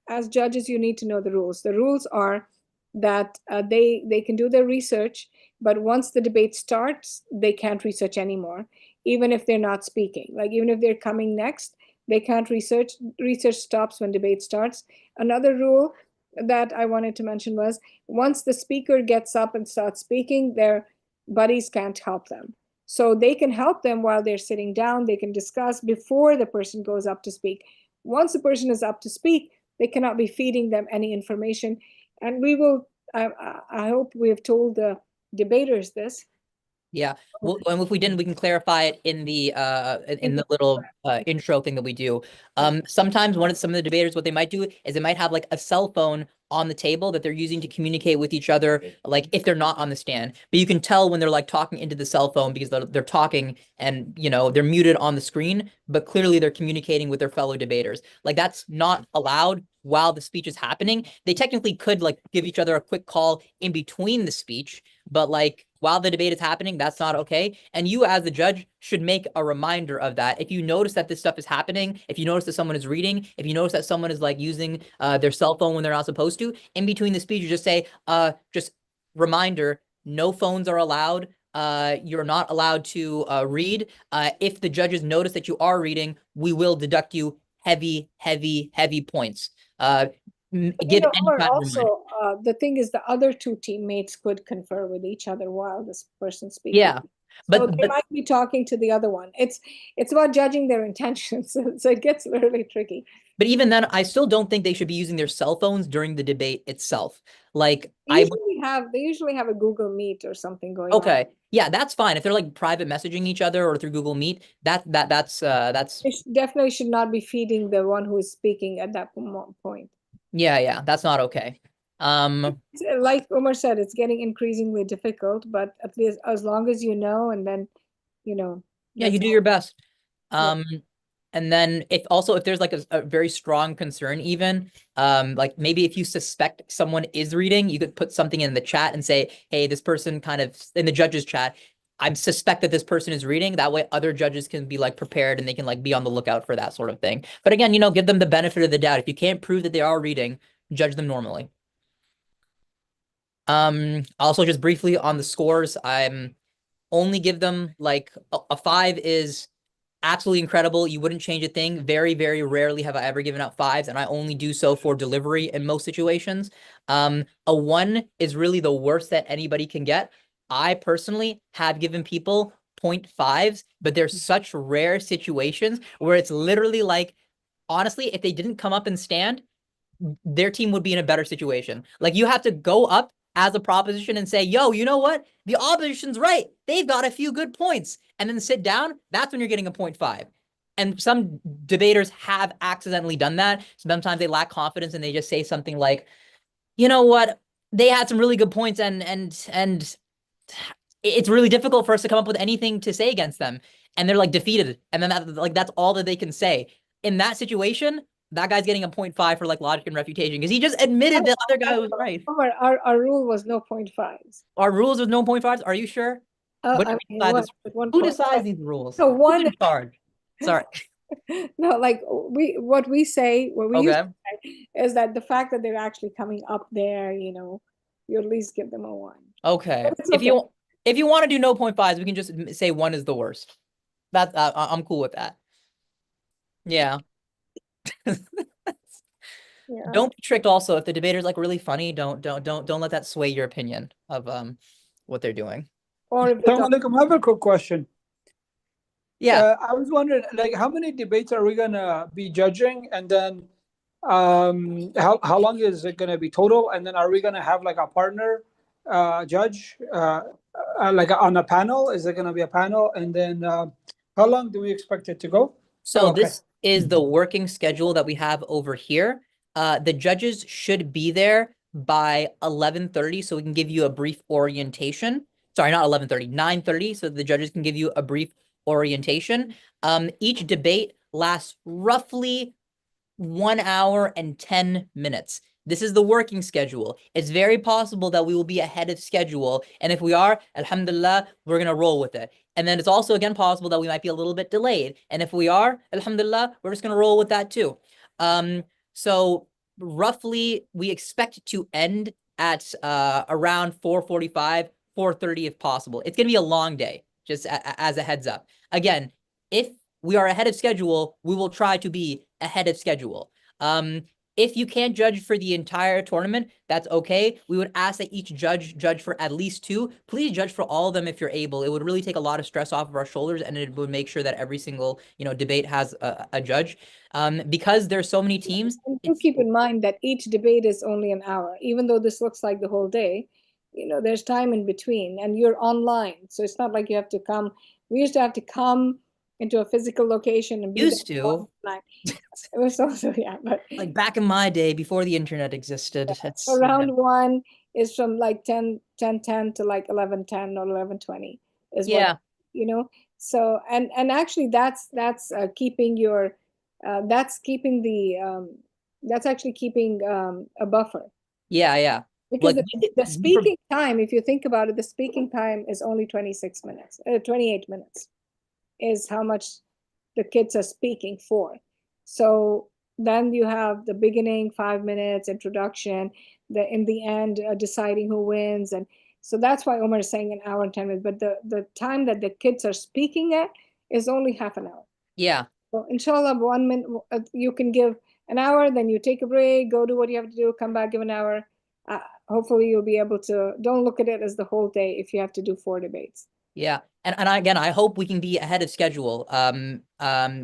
As judges, you need to know the rules. The rules are that they can do their research, but once the debate starts, they can't research anymore, even if they're not speaking. Like even if they're coming next, they can't research. Research stops when debate starts. Another rule that I wanted to mention was once the speaker gets up and starts speaking, their buddies can't help them. So they can help them while they're sitting down. They can discuss before the person goes up to speak. Once the person is up to speak, they cannot be feeding them any information. And we will, I hope we have told the debaters this.
Yeah. Well, and if we didn't, we can clarify it in the little intro thing that we do. Sometimes some of the debaters, what they might do is they might have like a cell phone on the table that they're using to communicate with each other, like if they're not on the stand. But you can tell when they're like talking into the cell phone because they're talking and they're muted on the screen, but clearly they're communicating with their fellow debaters. Like that's not allowed while the speech is happening. They technically could like give each other a quick call in between the speech, but like while the debate is happening, that's not okay. And you as the judge should make a reminder of that. If you notice that this stuff is happening, if you notice that someone is reading, if you notice that someone is like using their cell phone when they're not supposed to, in between the speech, you just say, just reminder, no phones are allowed. You're not allowed to read. If the judges notice that you are reading, we will deduct you heavy points. Give any kind of
also, the thing is, the other two teammates could confer with each other while this person's speaking.
Yeah,
so they might be talking to the other one. It's about judging their intentions, so it gets really tricky.
But even then, I still don't think they should be using their cell phones during the debate itself. Like
they usually have a Google Meet or something going on.
Okay, yeah, that's fine. If they're like private messaging each other or through Google Meet, that's
They definitely should not be feeding the one who is speaking at that point.
Yeah, that's not okay.
Like Umar said, it's getting increasingly difficult, but at least as long as you know, and then
yeah, you do your best. And then if there's like a very strong concern, even like maybe if you suspect someone is reading, you could put something in the chat and say, hey, this person kind of in the judges chat, I suspect that this person is reading. That way other judges can be like prepared and they can like be on the lookout for that sort of thing. But again, give them the benefit of the doubt. If you can't prove that they are reading, judge them normally. Also just briefly on the scores, I'm only give them like a 5 is absolutely incredible. You wouldn't change a thing. Very, very rarely have I ever given out 5s, and I only do so for delivery in most situations. A 1 is really the worst that anybody can get. I personally have given people 0.5s, but there's such rare situations where it's literally like, honestly, if they didn't come up and stand, their team would be in a better situation. Like you have to go up as a proposition and say, yo, you know what? The opposition's right. They've got a few good points. And then sit down. That's when you're getting a 0.5. And some debaters have accidentally done that. Sometimes they lack confidence and they just say something like, you know what? They had some really good points and it's really difficult for us to come up with anything to say against them. And they're like defeated. And then that's all that they can say. In that situation, that guy's getting a 0.5 for like logic and refutation because he just admitted the other guy was right.
Our rule was no 0.5s.
Our rules was no 0.5s. Are you sure? Who decides these rules?
So one
in charge. Sorry.
No, like what we used to say is that the fact that they're actually coming up there, you at least give them a 1.
Okay. If you want to do no 0.5s, we can just say 1 is the worst. That's I'm cool with that. Yeah.
Yeah.
Don't be tricked also. If the debater's like really funny, don't let that sway your opinion of what they're doing.
Or if
I have a quick question.
Yeah.
I was wondering, like, how many debates are we gonna be judging, and then how long is it gonna be total, and then are we gonna have like a partner judge like on a panel? Is it gonna be a panel, and then how long do we expect it to go?
So this is the working schedule that we have over here. The judges should be there by 11:30 so we can give you a brief orientation. Sorry, not 11:30, 9:30 so the judges can give you a brief orientation. Each debate lasts roughly 1 hour and 10 minutes. This is the working schedule. It's very possible that we will be ahead of schedule. And if we are, alhamdulillah, we're going to roll with it. And then it's also, again, possible that we might be a little bit delayed. And if we are, alhamdulillah, we're just going to roll with that too. So roughly, we expect to end at around 4:45, 4:30 if possible. It's going to be a long day, just as a heads up. Again, if we are ahead of schedule, we will try to be ahead of schedule. If you can't judge for the entire tournament, that's okay. We would ask that each judge for at least 2. Please judge for all of them if you're able. It would really take a lot of stress off of our shoulders, and it would make sure that every single, debate has a judge. Because there's so many teams.
And do keep in mind that each debate is only an hour, even though this looks like the whole day. There's time in between, and you're online, so it's not like you have to come. We used to have to come into a physical location and be
Used
there
to.
It was also, yeah, but
Like back in my day, before the internet existed.
so round 1 is from like 10:10 to like 11:10 or 11:20 is
Yeah.
what, so and actually that's keeping your that's keeping the that's actually keeping a buffer,
Yeah.
because
Like
the speaking time, if you think about it, the speaking time is only 26 minutes, 28 minutes is how much the kids are speaking for. So then you have the beginning, 5 minutes, introduction, in the end, deciding who wins. And so that's why Omar is saying an hour and 10 minutes, but the time that the kids are speaking at is only half an hour.
Yeah.
So inshallah, 1 minute, you can give an hour, then you take a break, go do what you have to do, come back, give an hour. Hopefully you'll be able to, don't look at it as the whole day if you have to do 4 debates.
Yeah. And again, I hope we can be ahead of schedule.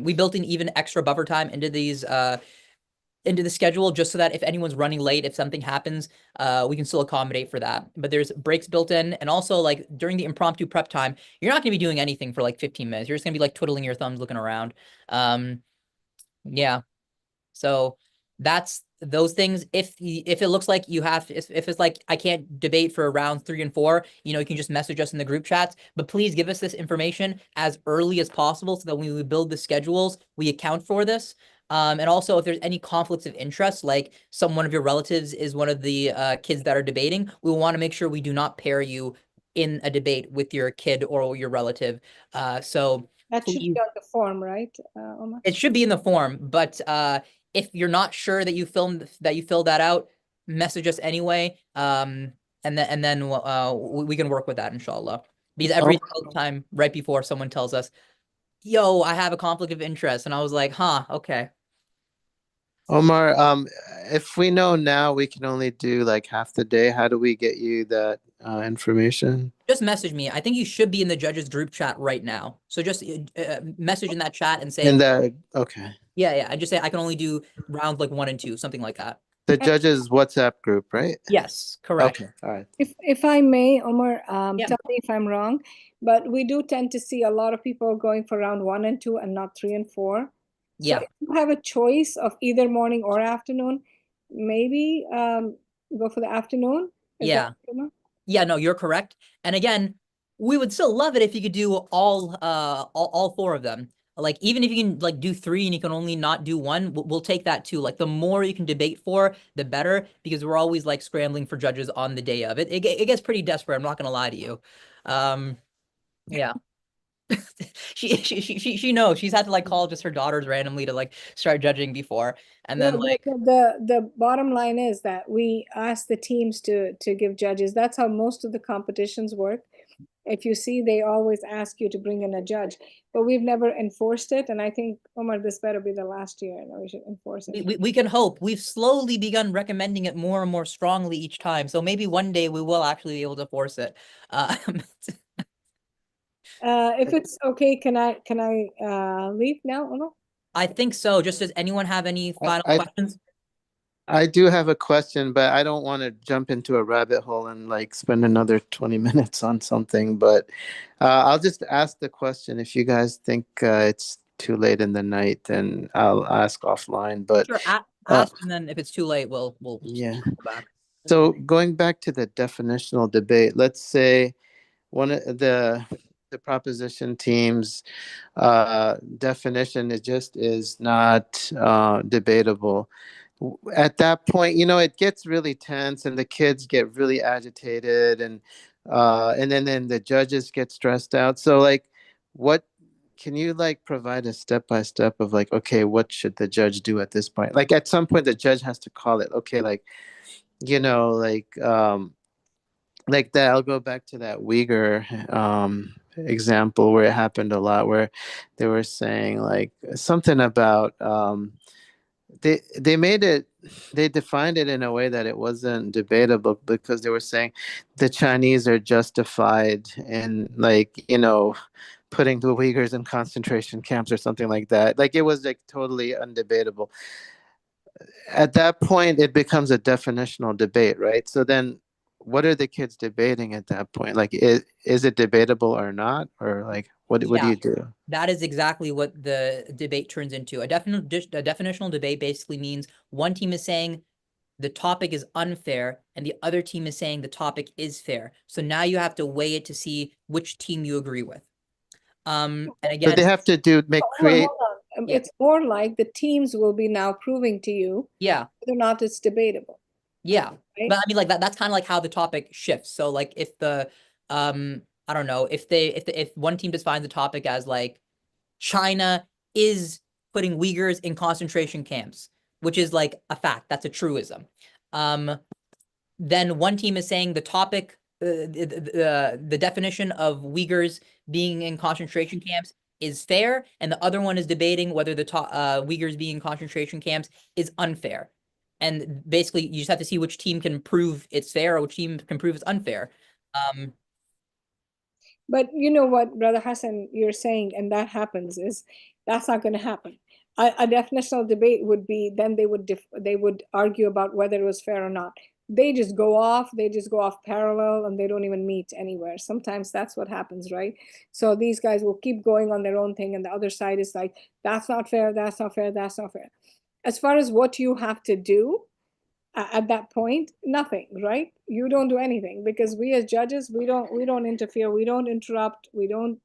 We built in even extra buffer time into these into the schedule, just so that if anyone's running late, if something happens, we can still accommodate for that. But there's breaks built in, and also like during the impromptu prep time, you're not going to be doing anything for like 15 minutes. You're just going to be like twiddling your thumbs, looking around. Yeah. So that's those things. If it looks like you have, if it's like I can't debate for rounds 3 and 4, you can just message us in the group chats. But please give us this information as early as possible, so that when we build the schedules, we account for this. And also, if there's any conflicts of interest, like one of your relatives is one of the kids that are debating, we want to make sure we do not pair you in a debate with your kid or your relative. So
that should be on the form, right, Omar?
It should be in the form, but if you're not sure that you filled that out, message us anyway. And then we can work with that, inshallah. Because every time right before someone tells us, yo, I have a conflict of interest, and I was like, huh, okay.
Omar, if we know now we can only do like half the day, how do we get you that information?
Just message me. I think you should be in the judges group chat right now. So just message in that chat and say,
okay.
Yeah. I just say I can only do rounds like 1 and 2, something like that.
The judges WhatsApp group, right?
Yes, correct.
Okay, all right.
If I may, Omar,
Yeah.
tell me if I'm wrong, but we do tend to see a lot of people going for round 1 and 2 and not 3 and 4. So
Yeah.
if you have a choice of either morning or afternoon, maybe go for the afternoon. Is
Yeah.
that good enough?
Yeah, no, you're correct. And again, we would still love it if you could do all 4 of them. Like, even if you can like do 3 and you can only not do 1, we'll take that too. Like, the more you can debate for, the better, because we're always like scrambling for judges on the day of it. It gets pretty desperate. I'm not gonna lie to you. Yeah. She knows. She's had to like call just her daughters randomly to like start judging before, and then like
the bottom line is that we ask the teams to give judges. That's how most of the competitions work. If you see, they always ask you to bring in a judge, but we've never enforced it. And I think, Omar, this better be the last year, and we should enforce it.
we can hope. We've slowly begun recommending it more and more strongly each time, so maybe one day we will actually be able to force it.
If it's okay, can I leave now, Omar?
I think so. Just does anyone have any final questions?
I do have a question, but I don't want to jump into a rabbit hole and like spend another 20 minutes on something. But I'll just ask the question. If you guys think it's too late in the night, then I'll ask offline. But
sure, ask, and then if it's too late, we'll
yeah.
go back.
So going back to the definitional debate, let's say one of the proposition team's definition is not debatable. At that point, it gets really tense and the kids get really agitated, and then the judges get stressed out. So like, what can you like provide a step-by-step of like, okay, what should the judge do at this point? Like at some point the judge has to call it, okay, like you know, like that. I'll go back to that Uyghur example where it happened a lot, where they were saying like something about they made it, they defined it in a way that it wasn't debatable, because they were saying the Chinese are justified in, like, you know, putting the Uyghurs in concentration camps or something like that. Like it was like totally undebatable. At that point it becomes a definitional debate, right? So then what are the kids debating at that point? Like is it debatable or not, or like what do
Yeah.
you do?
That is exactly what the debate turns into. A definitional debate basically means one team is saying the topic is unfair and the other team is saying the topic is fair. So now you have to weigh it to see which team you agree with. And
So
again,
they have to do make create.
Hold on.
Yeah.
It's more like the teams will be now proving to you
yeah,
whether or not it's debatable.
yeah.
Right?
But I mean, like that's kind of like how the topic shifts. So like if the I don't know, if one team defines the topic as like China is putting Uyghurs in concentration camps, which is like a fact, that's a truism. Then one team is saying the topic, the definition of Uyghurs being in concentration camps is fair, and the other one is debating whether the Uyghurs being in concentration camps is unfair. And basically, you just have to see which team can prove it's fair or which team can prove it's unfair.
But you know what, Brother Hassan, you're saying, and that happens, is that's not going to happen. A definitional debate would be, then they would argue about whether it was fair or not. They just go off parallel, and they don't even meet anywhere. Sometimes that's what happens, right? So these guys will keep going on their own thing, and the other side is like, that's not fair, that's not fair, that's not fair. As far as what you have to do at that point, nothing, right? You don't do anything, because we as judges, we don't interfere, we don't interrupt, we don't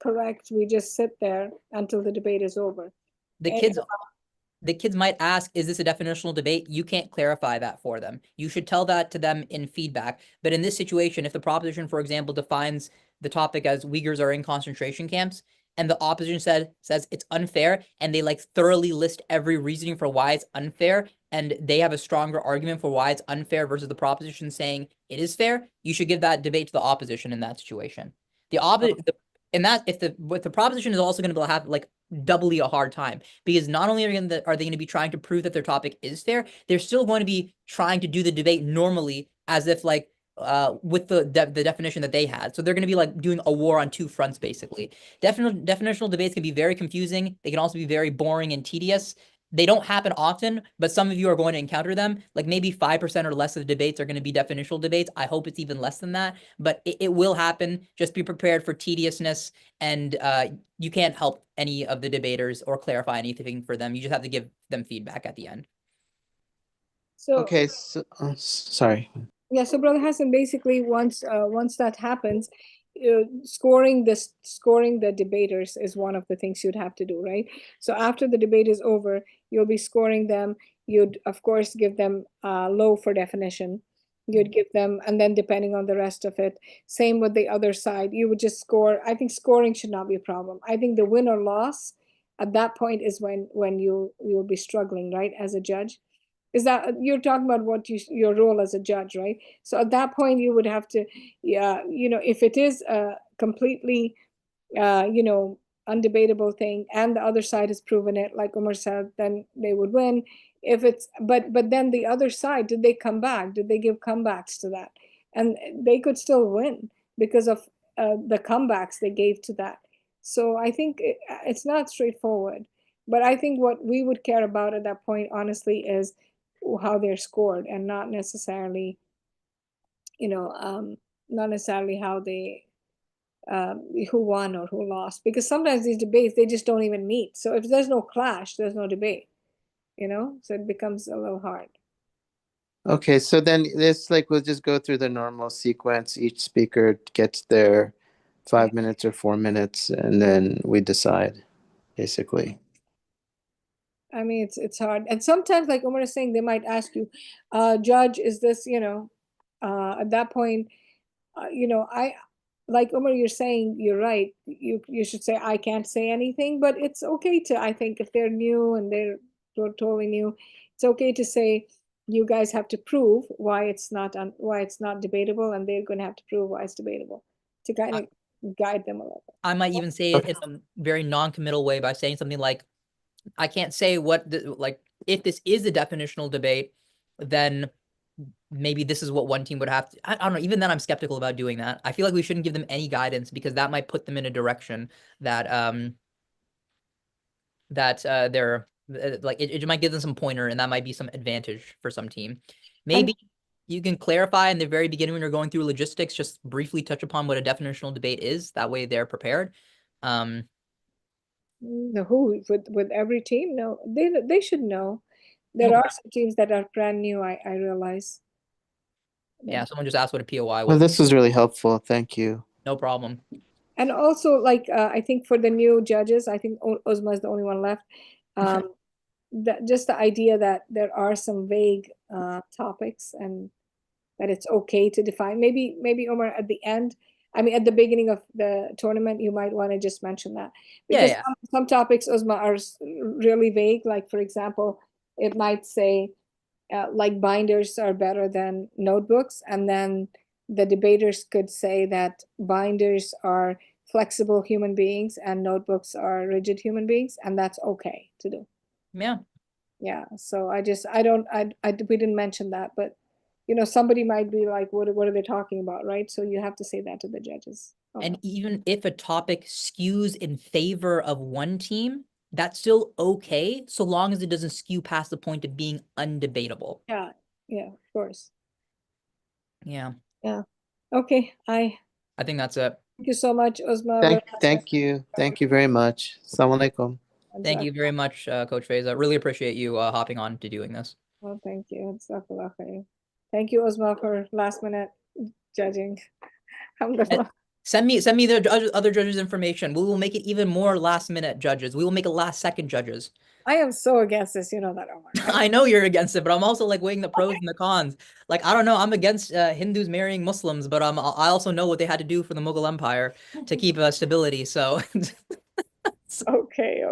correct, we just sit there until the debate is over.
The kids might ask, is this a definitional debate? You can't clarify that for them. You should tell that to them in feedback. But in this situation, if the proposition, for example, defines the topic as Uyghurs are in concentration camps, and the opposition says it's unfair, and they like thoroughly list every reasoning for why it's unfair, and they have a stronger argument for why it's unfair versus the proposition saying it is fair, you should give that debate to the opposition in that situation. If the proposition is also going to have like doubly a hard time, because not only are they going to be trying to prove that their topic is fair, they're still going to be trying to do the debate normally as if like with the definition that they had. So they're going to be like doing a war on two fronts, basically. Definitional debates can be very confusing. They can also be very boring and tedious. They don't happen often, but some of you are going to encounter them. Like maybe 5% or less of the debates are going to be definitional debates. I hope it's even less than that, but it will happen. Just be prepared for tediousness, and you can't help any of the debaters or clarify anything for them. You just have to give them feedback at the end.
So
Okay, so sorry.
yeah, so Brother Hassan, basically once that happens, scoring the debaters is one of the things you'd have to do, right? So after the debate is over, you'll be scoring them. You'd of course give them low for definition. You'd give them, and then depending on the rest of it, same with the other side, you would just score. I think scoring should not be a problem. I think the win or loss at that point is when you'll be struggling, right, as a judge. Is that you're talking about what your role as a judge, right? So at that point you would have to, yeah, if it is a completely undebatable thing and the other side has proven it, like Umar said, then they would win. If it's but then the other side, did they come back, did they give comebacks to that, and they could still win because of the comebacks they gave to that. So I think it's not straightforward, but I think what we would care about at that point honestly is how they're scored, and not necessarily not necessarily how they who won or who lost, because sometimes these debates, they just don't even meet. So if there's no clash, there's no debate, so it becomes a little hard.
Okay, so then this, like, we'll just go through the normal sequence. Each speaker gets their 5 minutes or 4 minutes, and then we decide, basically.
I mean, it's hard. And sometimes, like Umar is saying, they might ask you, judge, is this, at that point, I, like Umar, you're saying, you're right. You should say, I can't say anything, but it's okay to, I think if they're new and they're totally new, it's okay to say, you guys have to prove why it's not debatable, and they're going to have to prove why it's debatable to kind of guide them a little bit.
I might even say it in a very non-committal way by saying something like, I can't say what like if this is a definitional debate, then maybe this is what one team would have to. I don't know. Even then, I'm skeptical about doing that. I feel like we shouldn't give them any guidance because that might put them in a direction that they're like it might give them some pointer, and that might be some advantage for some team. Maybe you can clarify in the very beginning when you're going through logistics, just briefly touch upon what a definitional debate is. That way they're prepared.
Who with every team? No, they should know. There are some teams that are brand new. I realize.
Yeah, someone just asked what a POI was.
Well, this was really helpful. Thank you.
No problem.
And also, like I think for the new judges, I think Uzma is the only one left. Just the idea that there are some vague topics and that it's okay to define. Maybe Omar at the end. I mean, at the beginning of the tournament, you might want to just mention that because some topics, Uzma, are really vague. Like, for example, it might say like binders are better than notebooks. And then the debaters could say that binders are flexible human beings and notebooks are rigid human beings. And that's okay to do.
Yeah.
Yeah. So we didn't mention that, but you know, somebody might be like, what are they talking about, right? So you have to say that to the judges.
And even if a topic skews in favor of one team, that's still okay, so long as it doesn't skew past the point of being undebatable.
Yeah, of course.
Yeah.
Yeah. Okay, I
think that's it.
Thank you so much, Uzma.
Thank you. Thank you very much. Assalamu alaikum.
Thank you very much, Coach Faiz. I really appreciate you hopping on to doing this.
Well, thank you. Thank you, Uzma, for last minute judging.
Send me the other judges' information. We will make it even more last minute judges. We will make it last second judges.
I am so against this, you know that, Omar.
I know you're against it, but I'm also like weighing the pros and the cons. Like, I don't know, I'm against Hindus marrying Muslims, but I also know what they had to do for the Mughal Empire to keep stability. So
okay.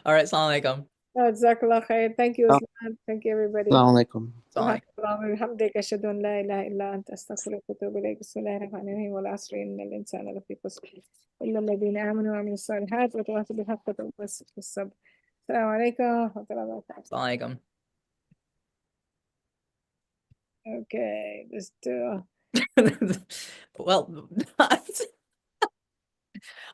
All right, Assalamu alaikum.
Jazakallah khair. Thank you, Usman. Thank you, everybody.
Assalamu alaikum.
وبحمدك أشهد أن لا إله إلا أنت أستغفرك وأتوب إليك. بسم الله الرحمن الرحيم والعصر إن الإنسان لفي خسر إلا الذين آمنوا وعملوا الصالحات وتواصوا بالحق وتواصوا بالصبر. السلام عليكم ورحمة الله وبركاته.
Assalamu alaikum.
Okay, let's do.
Well,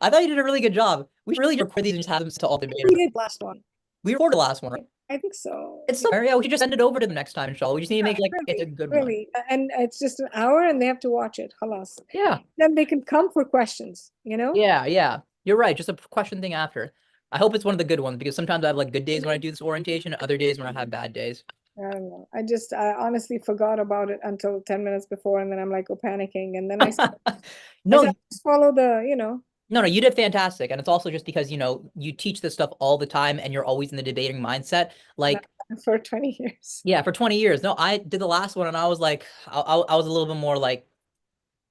I thought you did a really good job. We should really record these and just have them to all the debaters.
We did last one.
We recorded the last one, right?
I think so.
It's so yeah, we should just send it over to them next time, inshallah. We just need to make like it's a good one.
And it's just an hour and they have to watch it. Halas.
Yeah.
Then they can come for questions, you know?
Yeah. You're right. Just a question thing after. I hope it's one of the good ones because sometimes I have like good days when I do this orientation, other days when I have bad days.
I don't know. I honestly forgot about it until 10 minutes before, and then I'm like panicking, and then I said, just follow the, you know.
No, you did fantastic. And it's also just because, you know, you teach this stuff all the time and you're always in the debating mindset. Like
for 20 years.
Yeah, for 20 years. No, I did the last one and I was like, I was a little bit more like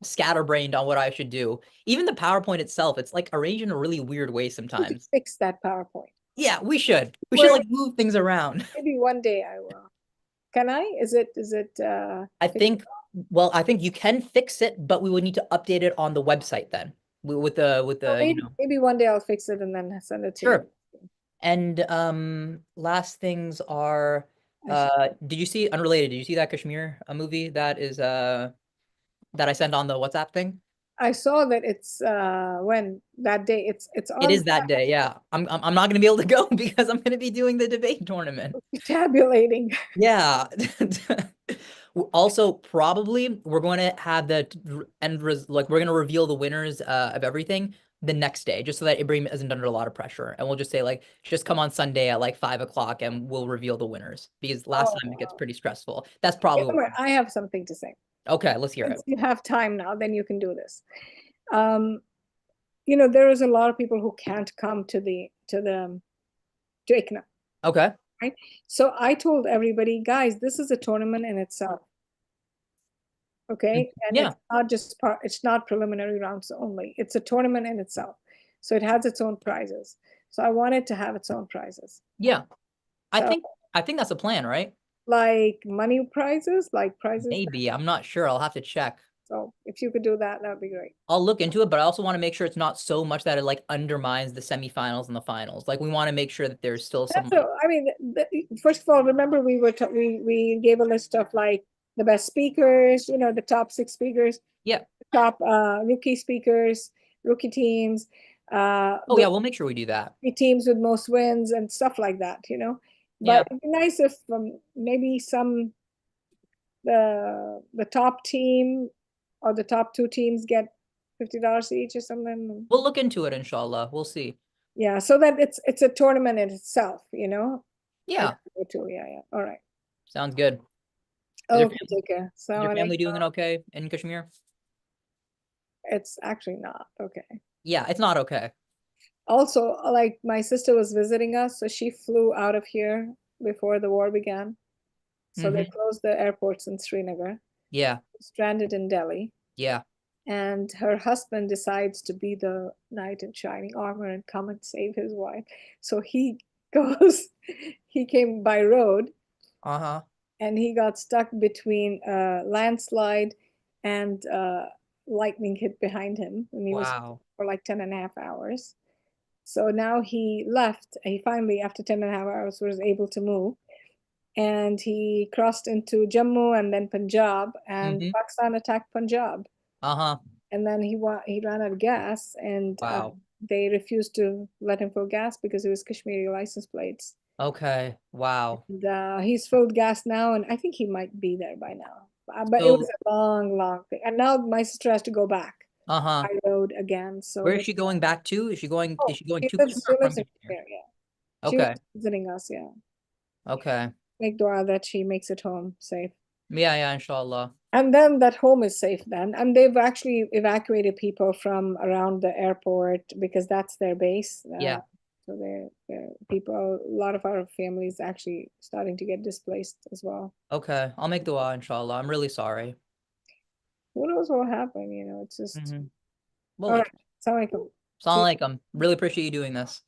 scatterbrained on what I should do. Even the PowerPoint itself, it's like arranged in a really weird way sometimes.
We should fix that PowerPoint.
Yeah, we should. We should like move things around.
Maybe one day I will. Can I? Is it
I think you can fix it, but we would need to update it on the website then. With the
maybe one day I'll fix it and then send it to you.
And last things are did you see that Kashmir movie that is that I sent on the WhatsApp thing?
I saw that it's when that day it's on.
It is that day, yeah. I'm not gonna be able to go because I'm gonna be doing the debate tournament.
Tabulating.
Yeah. Also, probably we're going to have the we're going to reveal the winners of everything the next day, just so that Ibrahim isn't under a lot of pressure. And we'll just say like, just come on Sunday at like 5 o'clock and we'll reveal the winners because last time it gets pretty stressful. That's probably.
I have something to say.
Okay, let's hear it.
You have time now, then you can do this. You know, there is a lot of people who can't come to ICNA.
Okay.
Right. So I told everybody, guys, this is a tournament in itself. Okay. And it's not just it's not preliminary rounds only. It's a tournament in itself. So it has its own prizes. So I wanted to have its own prizes.
Yeah. I think I think that's a plan, right?
Like money prizes, like prizes.
Maybe. I'm not sure. I'll have to check.
So if you could do that, that'd be great.
I'll look into it, but I also want to make sure it's not so much that it like undermines the semifinals and the finals. Like we want to make sure that there's still some.
So, I mean, first of all, remember we gave a list of like the best speakers, you know, the top 6 speakers.
Yeah.
Top rookie speakers, rookie teams.
Oh yeah, we'll make sure we do that.
Teams with most wins and stuff like that, you know. But it'd be nice if maybe the top team or the top 2 teams get $50 each or something.
We'll look into it, inshallah. We'll see.
Yeah, so that it's a tournament in itself, you know.
Yeah.
Yeah. All right.
Sounds good.
Okay, take care.
Is your family doing it okay in Kashmir?
It's actually not okay.
Yeah, it's not okay.
Also, like my sister was visiting us, so she flew out of here before the war began. So they closed the airports in Srinagar.
Yeah.
Stranded in Delhi.
Yeah.
And her husband decides to be the knight in shining armor and come and save his wife. So he came by road.
Uh-huh.
And he got stuck between a landslide and lightning hit behind him. And he was for like 10.5 hours. So now he left. He finally, after 10.5 hours, was able to move. And he crossed into Jammu and then Punjab, and Pakistan attacked Punjab. And then he ran out of gas, and they refused to let him fill gas because it was Kashmiri license plates.
Okay. Wow.
And, he's filled gas now, and I think he might be there by now. But it was a long thing. And now my sister has to go back by road again. So
where is she going back to? Is she going to Kashmir
she
or
lives
from
in
Kashmir?
Kashmir, yeah.
Okay.
She was visiting us, yeah.
Okay.
Make dua that she makes it home safe.
Yeah, inshallah.
And then that home is safe then. And they've actually evacuated people from around the airport because that's their base.
Yeah.
So they're people, a lot of our families actually starting to get displaced as well.
Okay. I'll make dua, inshallah. I'm really sorry.
Who knows what will happen, you know, it's just.
Well,
All right. Assalamu alaikum.
Assalamu alaikum. Really appreciate you doing this.